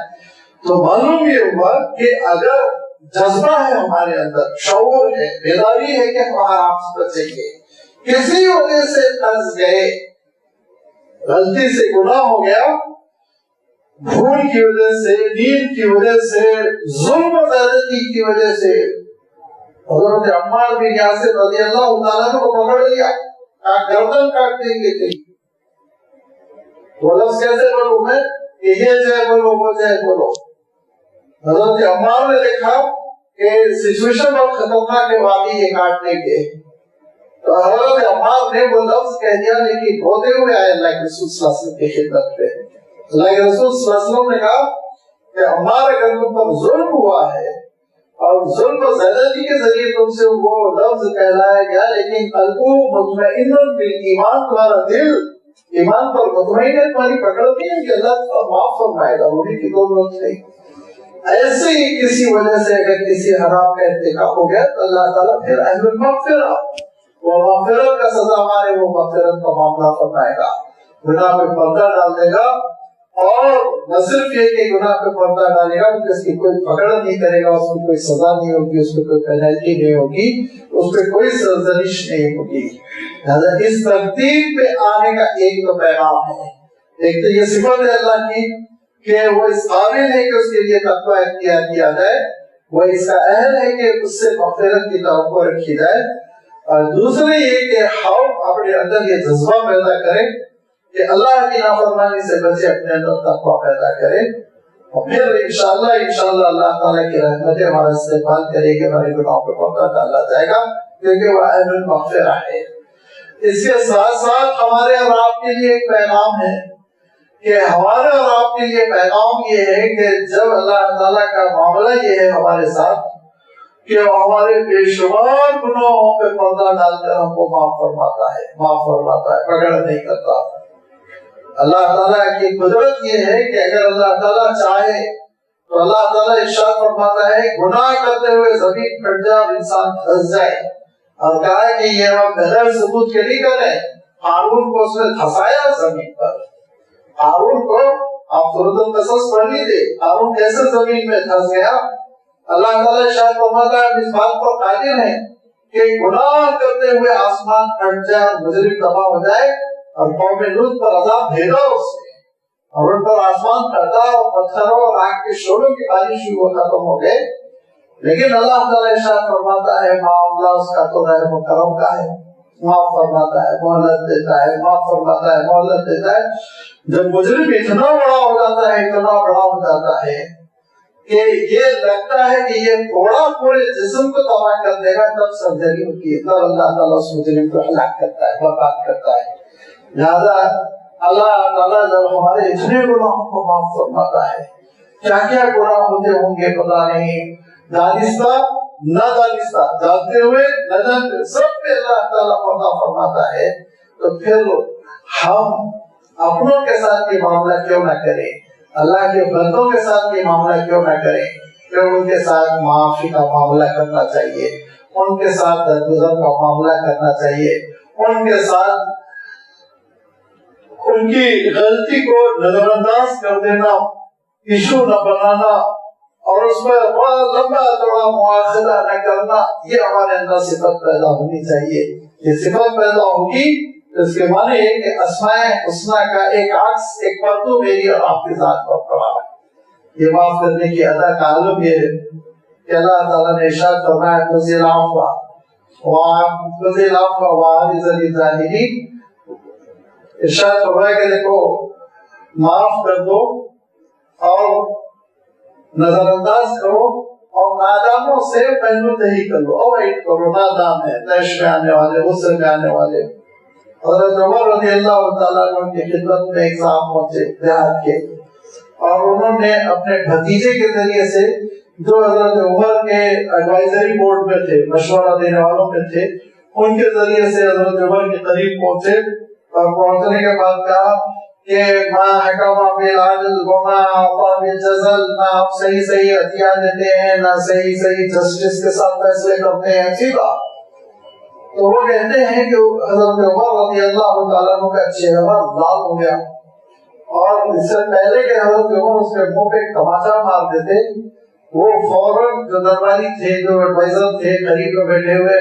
تو معلوم یہ ہوا کہ اگر جذبہ ہے ہمارے اندر، شعور ہے، بیداری ہے کہ ہم حرام سے بچیں گے، کسی وجہ سے پھنس گئے، غلطی سے گناہ ہو گیا، بھول کی وجہ سے، نیند کی وجہ سے، ظلم و زیادتی کی وجہ سے، حضرت عمار بن یاسر رضی اللہ تعالیٰ عنہ کو پکڑ لیا، گردن کاٹ دیں گے تھے. وہ لفظ کیسے بولوں میں کہ یہ جے بولو وہ جے بولو. حضرت عمار نے دیکھا کہ سچویشن بہت خطرناک ہے واقعی یہ کاٹنے کے، تو حضرت عمار نے وہ لفظ کہہ دیا، لیکن ہوتے ہوئے آئے اللہ کے رسول صلی اللہ علیہ وسلم کی خدمت پہ. اللہ کے رسول صلی اللہ علیہ وسلم نے کہا کہ ہمارے اگر تم پر ظلم ہوا ہے اور ظلم و زیادتی کے ذریعے تم سے وہ لفظ کہلایا گیا، لیکن قلبو مطمئن بالایمان، تمہارا دل ایمان پر مطمئن ہے، تمہاری پکڑتی ہے کہ اللہ معاف فرمائے گا، وہ بھی کی کوئی ضرورت نہیں. ایسے ہی کسی وجہ سے اگر کسی حرام کا ارتکاب ہو گیا تو اللہ تعالیٰ پھر اہل المغفرہ، وہ مغفرت کا سزا مارے، وہ مغفرت کا معاملہ فرمائے گا، گناہ میں پردہ ڈال دے گا اور نہ صرف یہ کہ گناہ پہ پردہ ڈالے گا بلکہ اس کی کوئی پکڑ نہیں کرے گا، اس میں کوئی سزا نہیں ہوگی، اس میں کوئی پینلٹی نہیں ہوگی، اس پہ کوئی سرزنش نہیں ہوگی۔ لہٰذا اس ترتیب پہ آنے کا ایک تو پیغام ہے، ایک تو یہ صفت ہے اللہ کی کہ وہ اس قابل ہے کہ اس کے لیے تقویٰ اختیار کیا جائے، وہ اس کا اہل ہے کہ اس سے مغفرت کی توقع رکھی جائے، اور دوسرے یہ کہ ہم اپنے اندر یہ جذبہ پیدا کریں کہ اللہ کی نافرمانی سے بچے، اپنے اندر تقویٰ پیدا کریں، اور پھر انشاءاللہ اللہ تعالیٰ کی رحمت ہمارا استقبال کرے گی، ہمارے گناہوں پہ پردہ ڈالا جائے گا کیونکہ وہ اہل المغفرہ ہے۔ اس کے ساتھ ساتھ ہمارے اور آپ کے لیے ایک پیغام ہے کہ ہمارے اور آپ کے لیے پیغام یہ ہے کہ جب اللہ تعالیٰ کا معاملہ یہ ہے ہمارے ساتھ کہ وہ ہمارے بے شمار گناہوں پہ پردہ ڈال کر ہم کو معاف فرماتا ہے، پکڑ نہیں کرتا۔ اللہ تعالیٰ کی قدرت یہ ہے کہ اگر اللہ تعالیٰ چاہے تو اللہ تعالیٰ ارشاد فرماتا ہے گناہ کرتے ہوئے زمین پھٹ جائے اور انسان پھنس جائے، اور کہا کہ یہ ہم بغیر ثبوت کے نہیں کریں۔ ہارون کو اس نے دھسایا زمین پر، ہارون کو آپ سورۃ القصص پڑھ لیجیے، ہارون کیسے زمین میں دھس گیا۔ اللہ تعالیٰ ارشاد فرماتا ہے اس بات پر قادر ہے کہ گناہ کرتے ہوئے آسمان پھٹ جائے اور مجرم تباہ ہو جائے، اور قوم لوط پر عذاب بھیجا اس نے، اور ان پر آسمان پھٹا اور پتھروں اور آگ کے شعلوں کی بارش ہوئی، وہ ختم ہو گئے۔ لیکن اللہ تعالیٰ ارشاد فرماتا ہے معاملہ اس کا تو رحم و کرم کا ہے، معاف فرماتا ہے، مہلت دیتا ہے، معاف فرماتا ہے، مہلت دیتا ہے۔ جب مجرم اتنا بڑا ہو جاتا ہے، اتنا بڑا ہو جاتا ہے کہ یہ لگتا ہے کہ یہ تھوڑا پورے جسم کو تباہ کر دے گا، تب سرجری ہوتی ہے، تب اللہ تعالیٰ اس مجرم کو ہلاک کرتا ہے، برباد کرتا ہے۔ لہذا اللہ تعالیٰ جب ہمارے اتنے گناہوں کو معاف فرماتا ہے، کیا کیا گناہ ہوتے ہوں گے پتہ نہیں، دانستہ نہ دانستہ، جانتے ہوئے نہ جانتے ہوئے، سب پہ اللہ تعالیٰ پردہ فرماتا ہے، تو پھر ہم اپنوں کے ساتھ یہ معاملہ کیوں نہ کریں، اللہ کے بندوں کے ساتھ یہ معاملہ کیوں نہ کریں، پھر ان کے ساتھ معافی کا معاملہ کرنا چاہیے، ان کے ساتھ درگزر کا معاملہ کرنا چاہیے، ان کے ساتھ ان کی غلطی کو نظر انداز کر دینا، ایشو نہ بنانا، اور اس میں بڑا لمبا چوڑا مواخذہ نہ کرنا، یہ ہمارے اندر صفت پیدا ہونی چاہیے۔ یہ صفت پیدا ہوگی اس کے معنی ہے کہ اسماء حسنیٰ کا ایک عکس، ایک پرتو میری اور آپ کے ذات پر پڑا ہے۔ یہ معاف کرنے کی ادا کا عالم یہ ہے کہ اللہ تعالیٰ نے ارشاد فرمایا خذ العفو وأعرض عن الجاہلین، ارشاد فرمایا کہ دیکھو معاف کر دو اور نظر انداز کرو، اور نادانوں سے پہلو تہی کر لو، اوائڈ کرو، نادان ہے، طیش میں آنے والے، غصے میں آنے والے۔ حضرت عمر رضی اللہ تعالیٰ عنہ کی خدمت میں ایک صاحب پہنچے دیہات کے، اور انہوں نے اپنے بھتیجے کے ذریعے سے جو حضرت عمر کے ایڈوائزری بورڈ میں تھے، مشورہ دینے والوں میں تھے، ان کے ذریعے سے حضرت عمر کے قریب پہنچے، اور پہنچنے کے بعد کہا کہ ماں حکمہ بالعدل وما اعطا بالجزل، نہ آپ صحیح عطیہ دیتے ہیں، نہ صحیح جسٹس کے ساتھ فیصلے کرتے ہیں، سیدھا۔ تو وہ کہتے ہیں کہ حضرت عمر رضی اللہ تعالیٰ عنہ کا چہرہ لال ہو گیا، اور اس سے پہلے کہ حضرت عمر اس کے منہ پہ تماچا مار دیتے، وہ فوراً جو درباری تھے، جو ایڈوائزر تھے قریب میں بیٹھے ہوئے،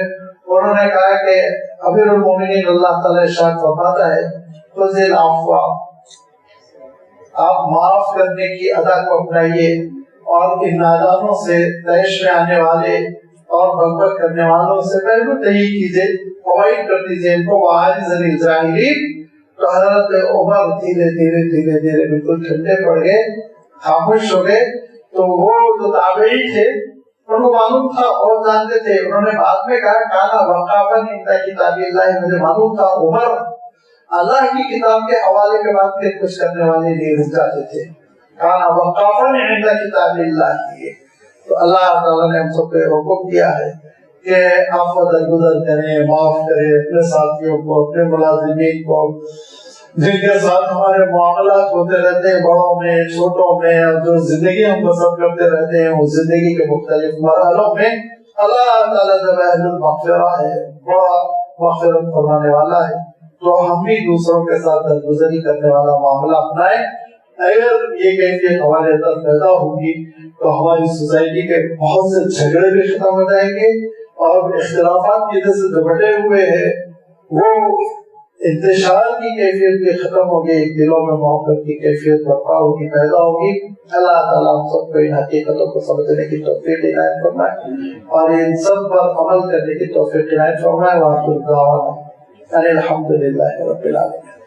انہوں نے کہا کہ امیر المومنین اللہ تعالیٰ ارشاد فرماتا ہے خذ العفو، آپ معاف کرنے کی ادا کو اپنائیے، اور ان نادانوں سے، طیش میں آنے والے اور بغبغ کرنے والوں سے پہلو تہی کیجیے، اوائڈ کر دیجیے ان کو، وأعرض عن الجاہلین۔ تو حضرت عمر دھیرے دھیرے بالکل ٹھنڈے پڑ گئے، خاموش ہو گئے۔ تو وہ جو تابعی تھے ان کو معلوم تھا اور جانتے تھے، انہوں نے بعد میں کہا کانا وقافا عند کتاب اللہ، مجھے معلوم تھا عمر اللہ کی کتاب کے حوالے کے بعد پھر کچھ کرنے والے نہیں رک جاتے تھے، کانا وقافا عند کتاب اللہ کی۔ تو اللہ تعالیٰ نے ہم سب کو حکم دیا ہے کہ آپ درگزر کریں، معاف کریں اپنے ساتھیوں کو، اپنے ملازمین کو، جن کے ساتھ ہمارے معاملات ہوتے رہتے ہیں، بڑوں میں چھوٹوں میں، اور جو زندگی ہم بسر کرتے رہتے ہیں اس زندگی کے مختلف مرحلوں میں۔ اللہ تعالیٰ جب اہل المغفرہ ہے، بڑا مغفرت فرمانے والا ہے، تو ہم بھی دوسروں کے ساتھ درگزری کرنے والا معاملہ اپنائیں، اگر یہ کیفیت ہمارے اندر پیدا ہوگی تو ہماری سوسائٹی کے بہت سے جھگڑے بھی ختم ہو جائیں گے، اور اختلافات کی وجہ سے جو بٹے ہوئے ہیں وہ انتشار کی کیفیت بھی ختم ہوگی، دلوں میں محبت کی کیفیت برپا ہوگی، پیدا ہوگی۔ اللہ تعالیٰ ہم سب کو ان حقیقتوں کو سمجھنے کی توفیق عنایت فرمائے اور ان سب پر عمل کرنے کی توفیق عنایت فرمائے۔ وآخر دعوانا ان الحمد للہ رب العالمین۔